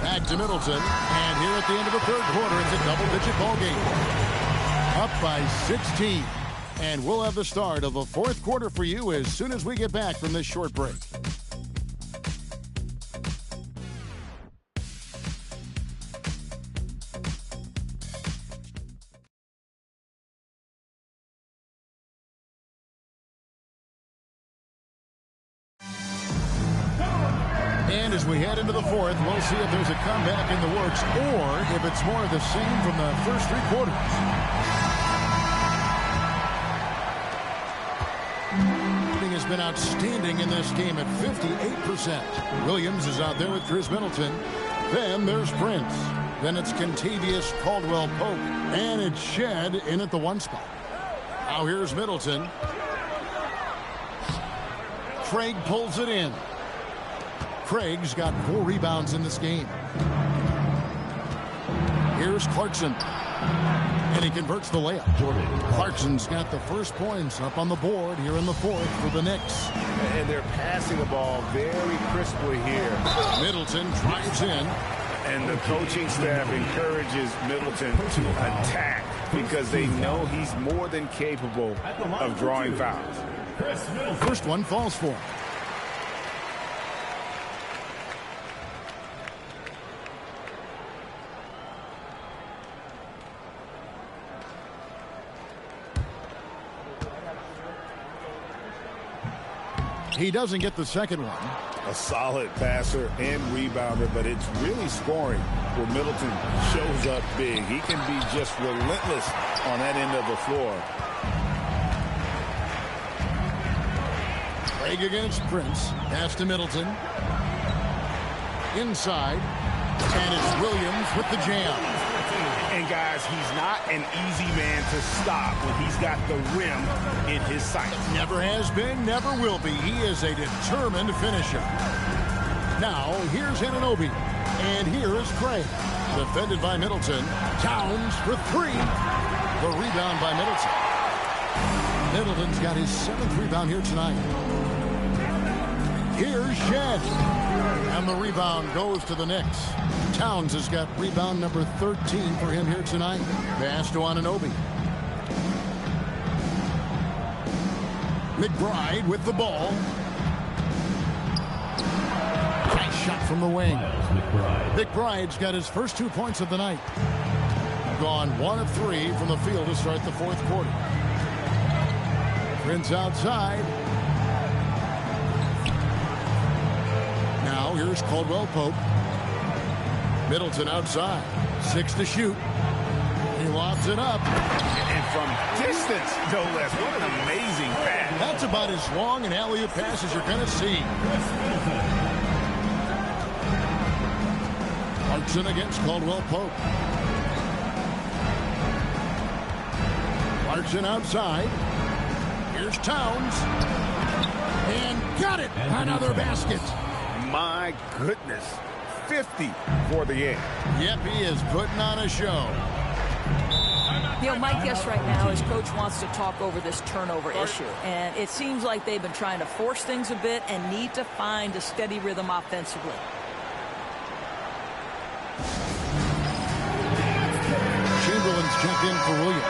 Back to Middleton. And here at the end of the third quarter, it's a double-digit ball game. Up by 16. And we'll have the start of the fourth quarter for you as soon as we get back from this short break. And as we head into the fourth, we'll see if there's a comeback in the works or if it's more of the same from the first 3 quarters. Has been outstanding in this game at 58%. Williams is out there with Chris Middleton. Then there's Prince. Then it's Contavious Caldwell Pope. And it's Shed in at the 1 spot. Now here's Middleton. Craig pulls it in. Craig's got 4 rebounds in this game. Here's Clarkson. And he converts the layup. Clarkson's got the first points up on the board here in the fourth for the Knicks. And they're passing the ball very crisply here. Middleton drives in. And the coaching staff encourages Middleton to attack because they know he's more than capable of drawing fouls. First one falls for him. He doesn't get the second one. A solid passer and rebounder, but it's really scoring where Middleton shows up big. He can be just relentless on that end of the floor. Craig against Prince. Pass to Middleton. Inside. And it's Williams with the jam. And guys, he's not an easy man to stop when he's got the rim in his sights. Never has been, never will be. He is a determined finisher. Now, here's Anunoby. And here is Craig. Defended by Middleton. Towns for three. The rebound by Middleton. Middleton's got his 7th rebound here tonight. Here's Shed. And the rebound goes to the Knicks. Towns has got rebound number 13 for him here tonight. Pass to Anunoby. McBride with the ball. Nice shot from the wing. McBride's got his first 2 points of the night. Gone 1 of 3 from the field to start the 4th quarter. Prince outside. Now here's Caldwell Pope. Middleton outside. 6 to shoot. He lobs it up. And from distance, no less. What an amazing pass. That's about as long an alley-oop pass as you're going to see. Clarkson against Caldwell Pope. Clarkson outside. Here's Towns. And got it. Another basket. My goodness. 50 for the game. Yep, he is putting on a show. You know, my guess right now is Coach wants to talk over this turnover issue. And it seems like they've been trying to force things a bit and need to find a steady rhythm offensively. Chamberlain's checked in for Williams.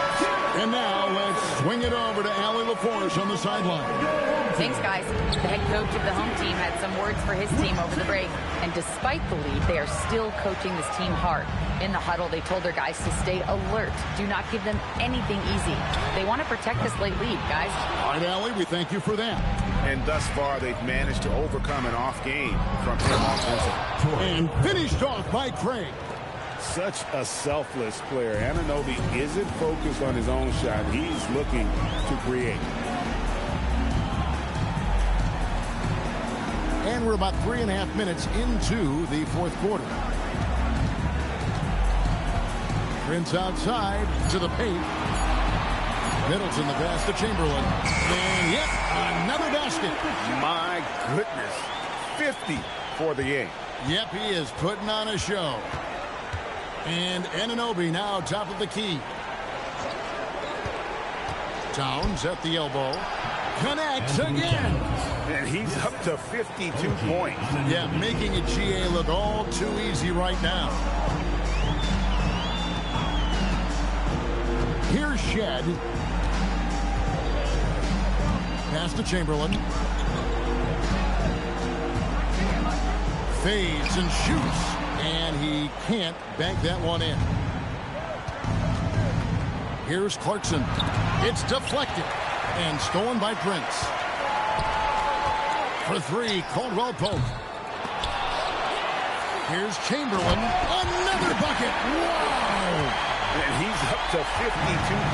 And now let's swing it over to Allie LaForce on the sideline. Thanks, guys. The head coach of the home team had some words for his team over the break. And despite the lead, they are still coaching this team hard. In the huddle, they told their guys to stay alert. Do not give them anything easy. They want to protect this late lead, guys. All right, Allie, we thank you for that. And thus far, they've managed to overcome an off game from him offensively. And finished off by Craig. Such a selfless player. Anunoby isn't focused on his own shot. He's looking to create. And we're about 3.5 minutes into the 4th quarter. Prince outside to the paint. Middleton the pass to Chamberlain. And yep, another basket. My goodness. 50 for the game. Yep, he is putting on a show. And Anunoby now top of the key. Towns at the elbow. Connects again. And he's up to 52 points. Yeah, making a GA look all too easy right now. Here's Shed. Pass to Chamberlain. Fades and shoots. And he can't bank that one in. Here's Clarkson. It's deflected. And stolen by Prince. For 3, Caldwell Pope. Here's Chamberlain. Another bucket. Wow! And he's up to 52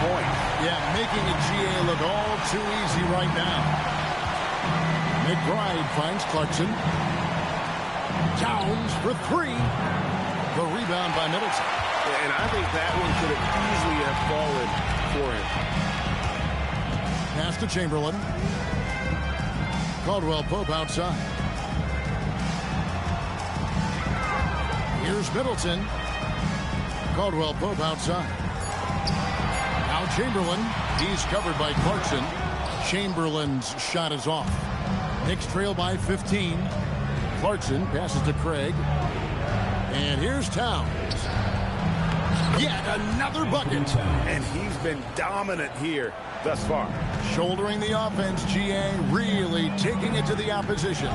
points. Yeah, making a GA look all too easy right now. McBride finds Clarkson. Towns for 3. The rebound by Middleton. And I think that one could have easily have fallen for him. Pass to Chamberlain. Caldwell Pope outside. Here's Middleton. Caldwell Pope outside. Now Chamberlain. He's covered by Clarkson. Chamberlain's shot is off. Knicks trail by 15. Clarkson passes to Craig. And here's Towns. Yet another bucket. And he's been dominant here thus far. Shouldering the offense, GA really taking it to the opposition.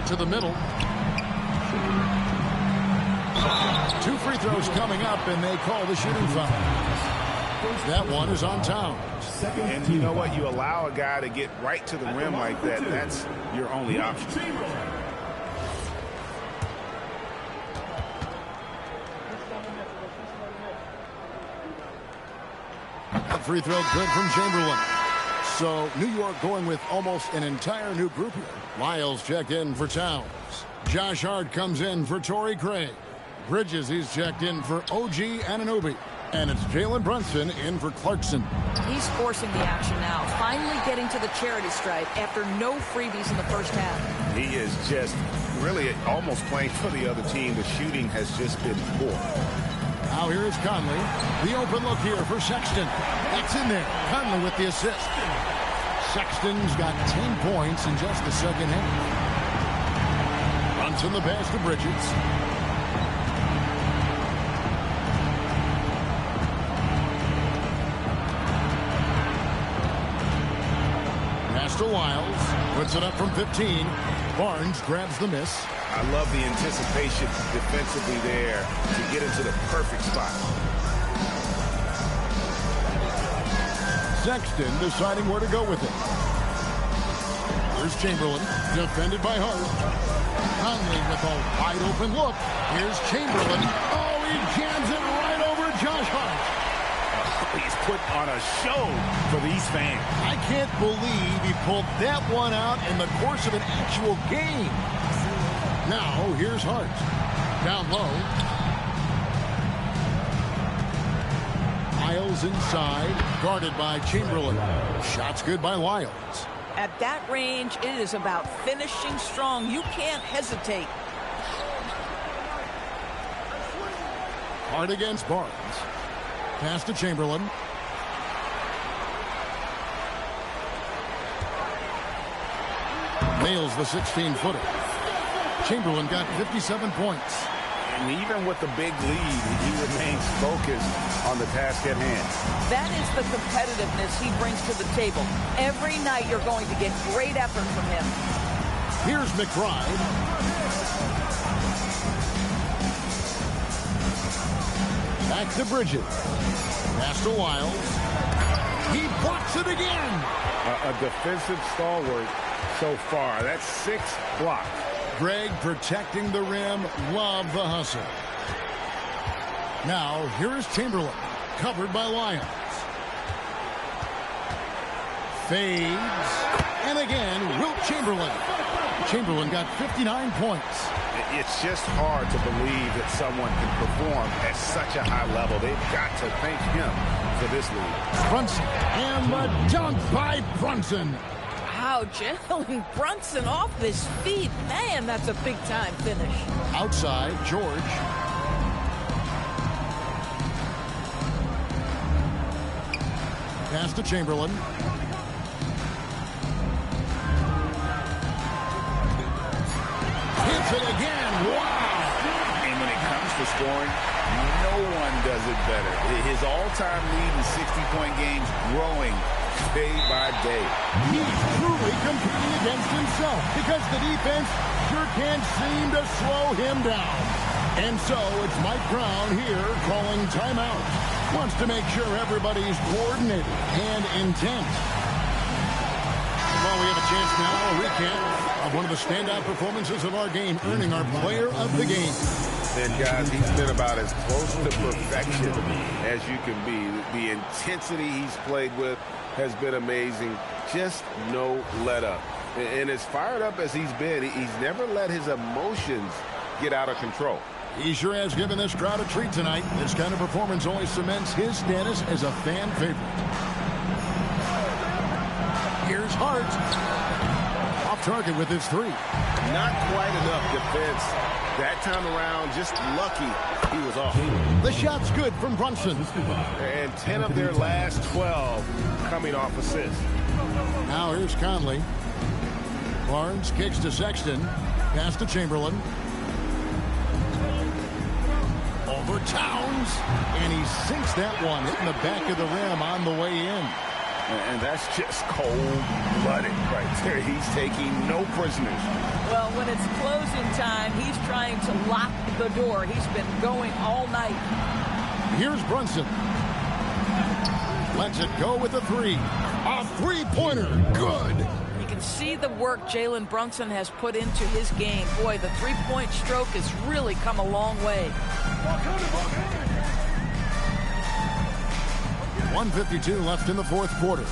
To the middle. 2 free throws coming up, and they call the shooting foul. That one is on Towns. And you know what? You allow a guy to get right to the rim like that. That's your only option. A free throw good from Chamberlain. So New York going with almost an entire new group here. Lyles checked in for Towns. Josh Hart comes in for Torrey Craig. Bridges, he's checked in for OG Anunoby. And it's Jalen Brunson in for Clarkson. He's forcing the action now, finally getting to the charity stripe after no freebies in the first half. He is just really almost playing for the other team. The shooting has just been poor. Now here is Conley. The open look here for Sexton. That's in there. Conley with the assist. Sexton's got 10 points in just the second half. Brunson the pass to Bridges. To Lyles, puts it up from 15. Barnes grabs the miss. I love the anticipation defensively there to get into the perfect spot. Sexton deciding where to go with it. Here's Chamberlain, defended by Hart. Conley with a wide open look. Here's Chamberlain. Oh, he jams it right over Josh Hart. He's put on a show for these fans. I can't believe he pulled that one out in the course of an actual game. Now, here's Hart. Down low. Lyles inside, guarded by Chamberlain. Shots good by Lyles. At that range, it is about finishing strong. You can't hesitate. Hart against Barnes. Pass to Chamberlain. Nails the 16-footer. Chamberlain got 57 points. And even with the big lead, he remains focused on the task at hand. That is the competitiveness he brings to the table. Every night you're going to get great effort from him. Here's McBride. Back to Bridges. Pass to Lyles. He blocks it again. A defensive stalwart so far. That's 6 blocks. Greg protecting the rim. Love the hustle. Now, here is Chamberlain. Covered by Lyles. Fades. And again, Wilt Chamberlain. Chamberlain got 59 points. It's just hard to believe that someone can perform at such a high level. They've got to thank him for this lead. Brunson. And the dunk by Brunson. Wow, Jalen Brunson off his feet. Man, that's a big-time finish. Outside, George. Pass to Chamberlain. Hits it again. Wow. And when it comes to scoring, no one does it better. His all-time lead in 60-point games growing day by day. He's truly competing against himself because the defense sure can't seem to slow him down. And so it's Mike Brown here calling timeout. Wants to make sure everybody's coordinated and intent. Well, we have a chance now, a recap of one of the standout performances of our game, earning our player of the game. And guys, he's been about as close to perfection as you can be. The intensity he's played with has been amazing. Just no let up. And as fired up as he's been, he's never let his emotions get out of control. He sure has given this crowd a treat tonight. This kind of performance only cements his status as a fan favorite. Here's Hart. Off target with his three. Not quite enough defense. That time around, just lucky he was off. The shot's good from Brunson. And 10 of their last 12 coming off assists. Now here's Conley. Barnes kicks to Sexton. Pass to Chamberlain. Over Towns. And he sinks that one, hitting the back of the rim on the way in. And that's just cold-blooded right there. He's taking no prisoners. Well, when it's closing time, he's trying to lock the door. He's been going all night. Here's Brunson. Lets it go with a three. A three-pointer. Good. You can see the work Jalen Brunson has put into his game. Boy, the three-point stroke has really come a long way. 1:52 left in the fourth quarter.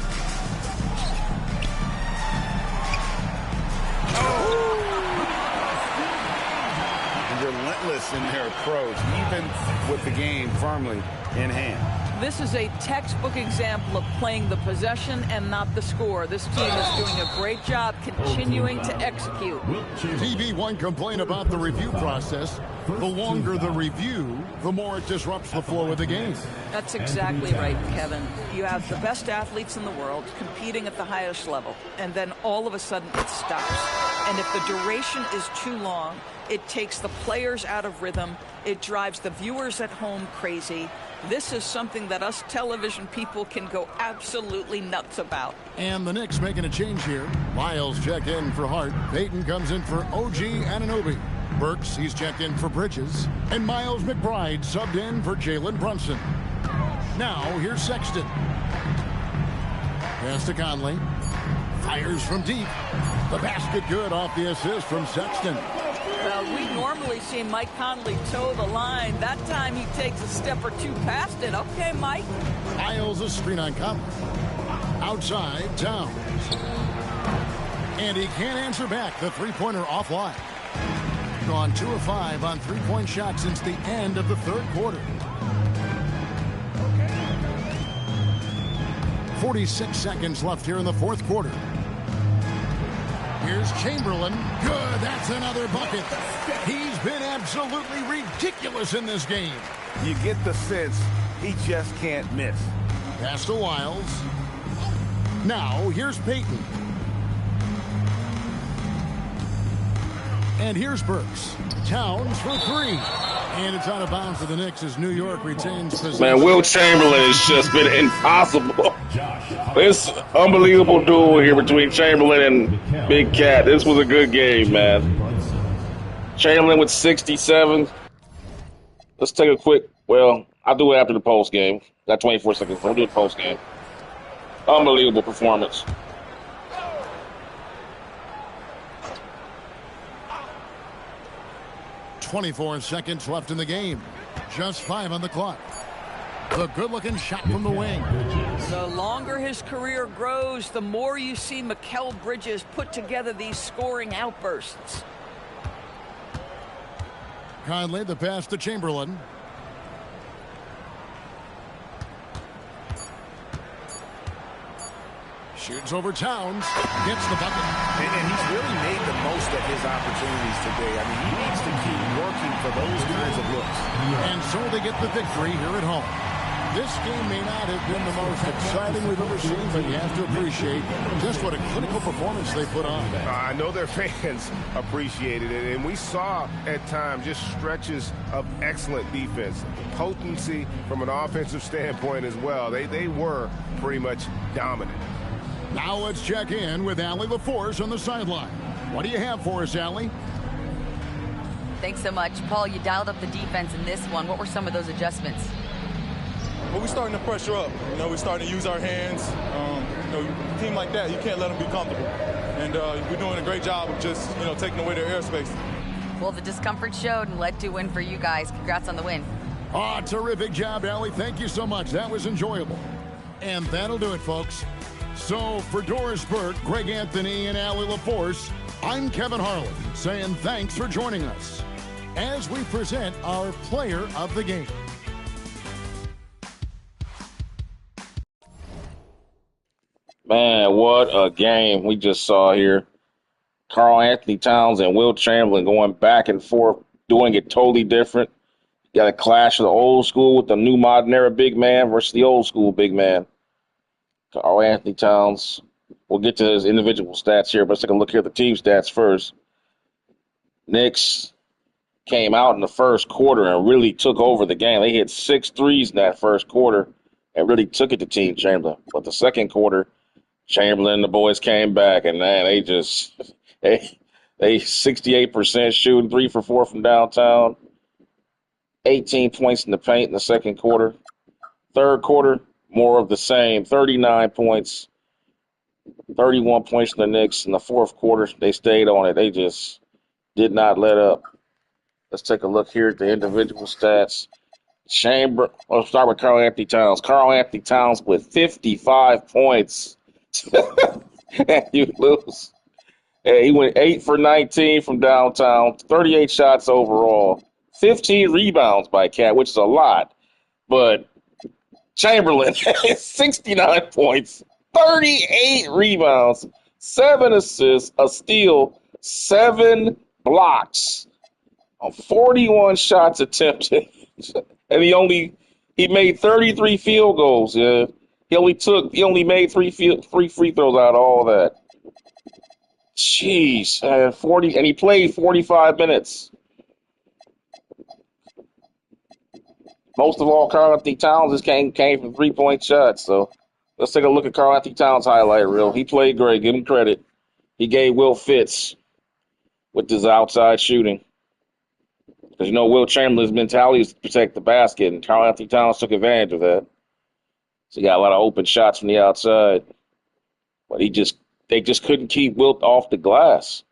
Relentless in their approach, even with the game firmly in hand. This is a textbook example of playing the possession and not the score. This team is doing a great job continuing to execute. TB1 complained about the review process. The longer the review, the more it disrupts the flow of the game. That's exactly right, Kevin. You have the best athletes in the world competing at the highest level, and then all of a sudden it stops. And if the duration is too long, it takes the players out of rhythm. It drives the viewers at home crazy. This is something that us television people can go absolutely nuts about. And the Knicks making a change here. Miles checked in for Hart. Payton comes in for OG Anunoby. Burks, he's checked in for Bridges. And Miles McBride subbed in for Jalen Brunson. Now, here's Sexton. Pass to Conley. Fires from deep. The basket good off the assist from Sexton. Well, we normally see Mike Conley toe the line. That time he takes a step or two past it. Okay, Mike. Miles a screen on Conley. Outside, Towns. And he can't answer back. The three-pointer offline. Gone 2 of 5 on three-point shots since the end of the third quarter. 46 seconds left here in the fourth quarter. Here's Chamberlain. Good. That's another bucket. He's been absolutely ridiculous in this game. You get the sense he just can't miss. Pass to Wiles. Now, here's Payton. And here's Burks. Towns for three. And it's out of bounds for the Knicks as New York retains possession. Man, Wilt Chamberlain has just been impossible. This unbelievable duel here between Chamberlain and Big Cat. This was a good game, man. Chamberlain with 67. Let's take a quick, well, I'll do it after the post game. Got 24 seconds. I'll do the post game. Unbelievable performance. .24 seconds left in the game. Just 5 on the clock. The good-looking shot from the wing. The longer his career grows, the more you see Mikal Bridges put together these scoring outbursts. Conley, the pass to Chamberlain. Shoots over Towns. Gets the bucket. And he's really made the most of his opportunities today. I mean, he needs to keep working for those kinds of looks. And so they get the victory here at home. This game may not have been the most exciting we've ever seen, but you have to appreciate just what a clinical performance they put on. I know their fans appreciated it, and we saw at times just stretches of excellent defense, potency from an offensive standpoint as well. They were pretty much dominant. Now let's check in with Allie LaForce on the sideline. What do you have for us, Allie? Thanks so much. Paul, you dialed up the defense in this one. What were some of those adjustments? Well, we're starting to pressure up. You know, we're starting to use our hands. You know, a team like that, you can't let them be comfortable. And we're doing a great job of just, you know, taking away their airspace. Well, the discomfort showed and led to a win for you guys. Congrats on the win. Oh, terrific job, Allie. Thank you so much. That was enjoyable. And that'll do it, folks. So for Doris Burke, Greg Anthony, and Allie LaForce, I'm Kevin Harlan saying thanks for joining us as we present our player of the game. Man, what a game we just saw here. Karl Anthony Towns and Wilt Chamberlain going back and forth, doing it totally different. You got a clash of the old school with the new modern era big man versus the old school big man. Karl Anthony Towns, we'll get to his individual stats here, but let's take a look here at the team stats first. Knicks came out in the first quarter and really took over the game. They hit 6 threes in that first quarter and really took it to Team Chamberlain. But the second quarter, Chamberlain and the boys came back, and man, they 68% shooting, 3 for 4 from downtown, 18 points in the paint in the second quarter. Third quarter, more of the same. 39 points, 31 points for the Knicks in the fourth quarter. They stayed on it. They just did not let up. Let's take a look here at the individual stats. Let's start with Karl Anthony Towns. Karl Anthony Towns with 55 points. And you lose. Yeah, he went 8 for 19 from downtown, 38 shots overall, 15 rebounds by Cat, which is a lot. But Chamberlain, 69 points, 38 rebounds, 7 assists, a steal, 7 blocks on 41 shots attempted. And he made 33 field goals. Yeah, he only made three free throws out of all that. Jeez, 40, and he played 45 minutes. Most of all, Karl Anthony Towns came from 3-point shots. So let's take a look at Karl Anthony Towns' highlight reel. He played great. Give him credit. He gave Wilt fits with his outside shooting. Because, Wilt Chamberlain's mentality is to protect the basket, and Karl Anthony Towns took advantage of that. So he got a lot of open shots from the outside. But they just couldn't keep Wilt off the glass.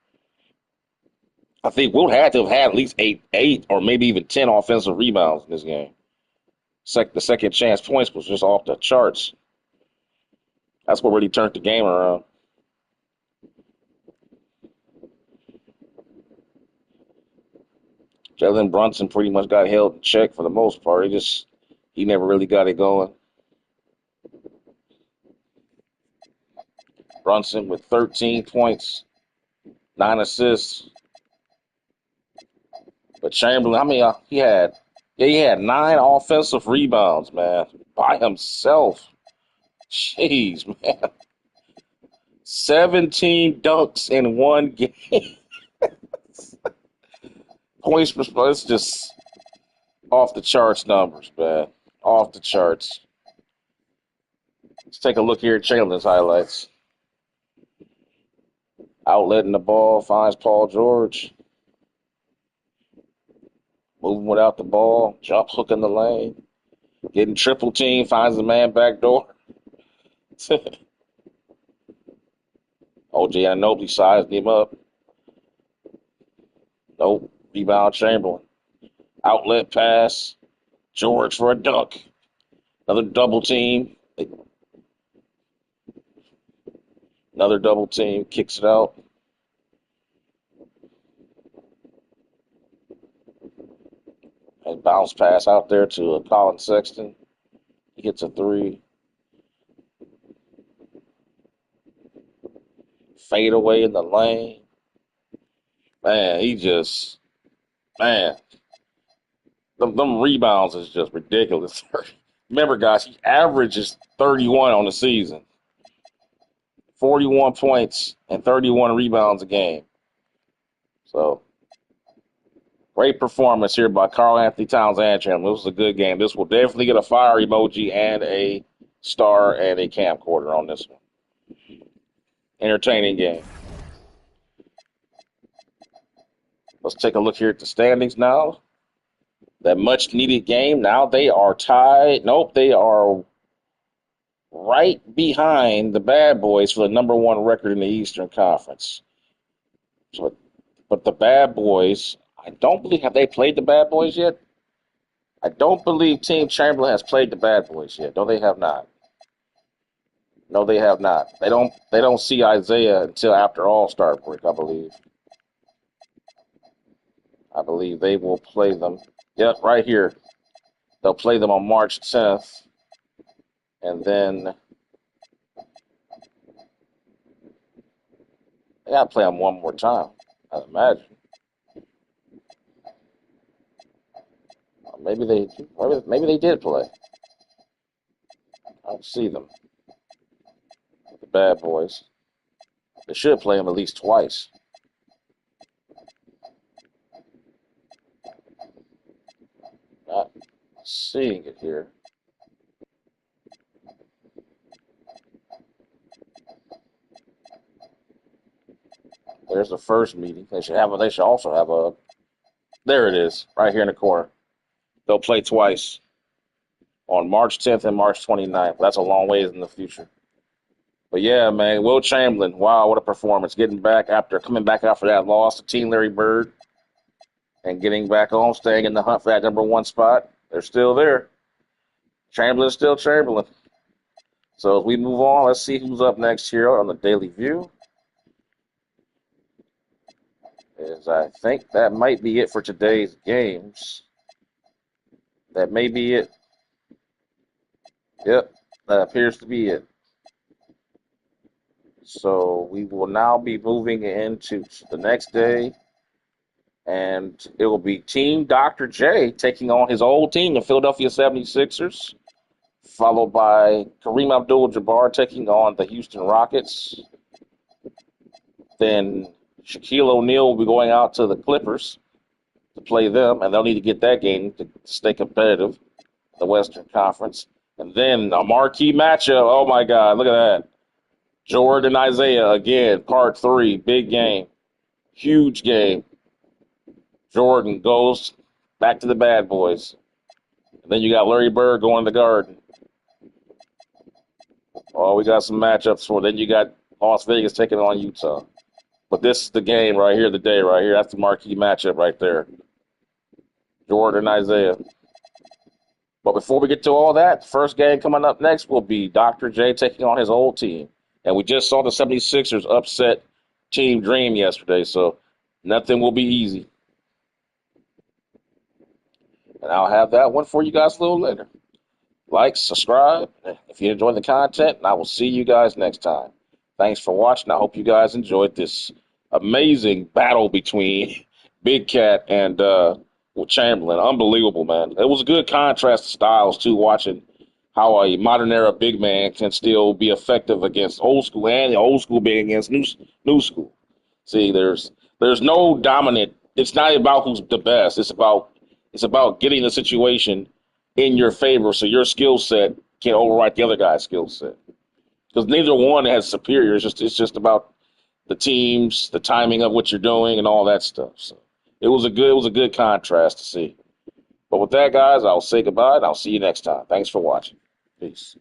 I think Wilt had to have had at least eight or maybe even 10 offensive rebounds in this game. The second chance points was just off the charts. That's what really turned the game around. Jalen Brunson pretty much got held in check for the most part. He never really got it going. Brunson with 13 points, 9 assists. But Chamberlain, he had 9 offensive rebounds, man, by himself. Jeez, man. 17 dunks in one game. Points per play, it's just off the charts numbers, man. Off the charts. Let's take a look here at Chamberlain's highlights. Outletting the ball, finds Paul George. Moving without the ball, jump hook in the lane. Getting triple team, finds the man back door. OJ Anunoby sized him up. Nope. Rebound Chamberlain. Outlet pass. George for a dunk. Another double team. Another double team. Kicks it out. And bounce pass out there to Colin Sexton. He hits a 3. Fade away in the lane. Man, them rebounds is just ridiculous. Remember, guys, he averages 31 on the season. 41 points and 31 rebounds a game. So, great performance here by Karl Anthony Towns and Chamberlain. This was a good game. This will definitely get a fire emoji and a star and a camcorder on this one. Entertaining game. Let's take a look here at the standings now. That much-needed game. Now they are tied. Nope, they are right behind the Bad Boys for the number 1 record in the Eastern Conference. But the Bad Boys, I don't believe, have they played the Bad Boys yet? I don't believe Team Chamberlain has played the Bad Boys yet. No, they have not. No, they have not. They don't see Isaiah until after All-Star break, I believe. I believe they will play them. Yep, right here. They'll play them on March 10th. And then they got to play them one more time, I'd imagine. Maybe they did play. I don't see them. The Bad Boys. They should play them at least twice. Not seeing it here. There's the first meeting. They should also have a. There it is, right here in the corner. They'll play twice. on March 10th and March 29th. That's a long ways in the future. But yeah, man, Wilt Chamberlain, wow, what a performance. Coming back after that loss to Team Larry Bird and getting back on, staying in the hunt for that number one spot. They're still there. Chamberlain's still Chamberlain. So as we move on, let's see who's up next here on the Daily View. As I think that might be it for today's games. That may be it. Yep, that appears to be it. So we will now be moving into the next day. And it will be Team Dr. J taking on his old team, the Philadelphia 76ers. Followed by Kareem Abdul-Jabbar taking on the Houston Rockets. Then Shaquille O'Neal will be going out to the Clippers to play them, and they'll need to get that game to stay competitive in the Western Conference. And then a marquee matchup. Oh, my God, look at that. Jordan and Isaiah again, part 3, big game, huge game. Jordan goes back to the bad boys. And then you got Larry Bird going to the Garden. Oh, we got some matchups for. Then you got Las Vegas taking on Utah. But this is the game right here, the day right here. That's the marquee matchup right there. Jordan and Isaiah. But before we get to all that, the first game coming up next will be Dr. J taking on his old team. And we just saw the 76ers upset Team Dream yesterday, so nothing will be easy. And I'll have that one for you guys a little later. Like, subscribe if you enjoy the content, and I will see you guys next time. Thanks for watching. I hope you guys enjoyed this amazing battle between Big Cat and Chamberlain. Unbelievable, man. It was a good contrast to styles, too, watching how a modern-era big man can still be effective against old school and the old school being against new school. See, there's no dominant. It's not about who's the best. It's about getting the situation in your favor so your skill set can override the other guy's skill set. Because neither one has superior. It's just about the teams, the timing of what you're doing, and all that stuff. So it was a good contrast to see. But with that, guys, I'll say goodbye, and I'll see you next time. Thanks for watching. Peace.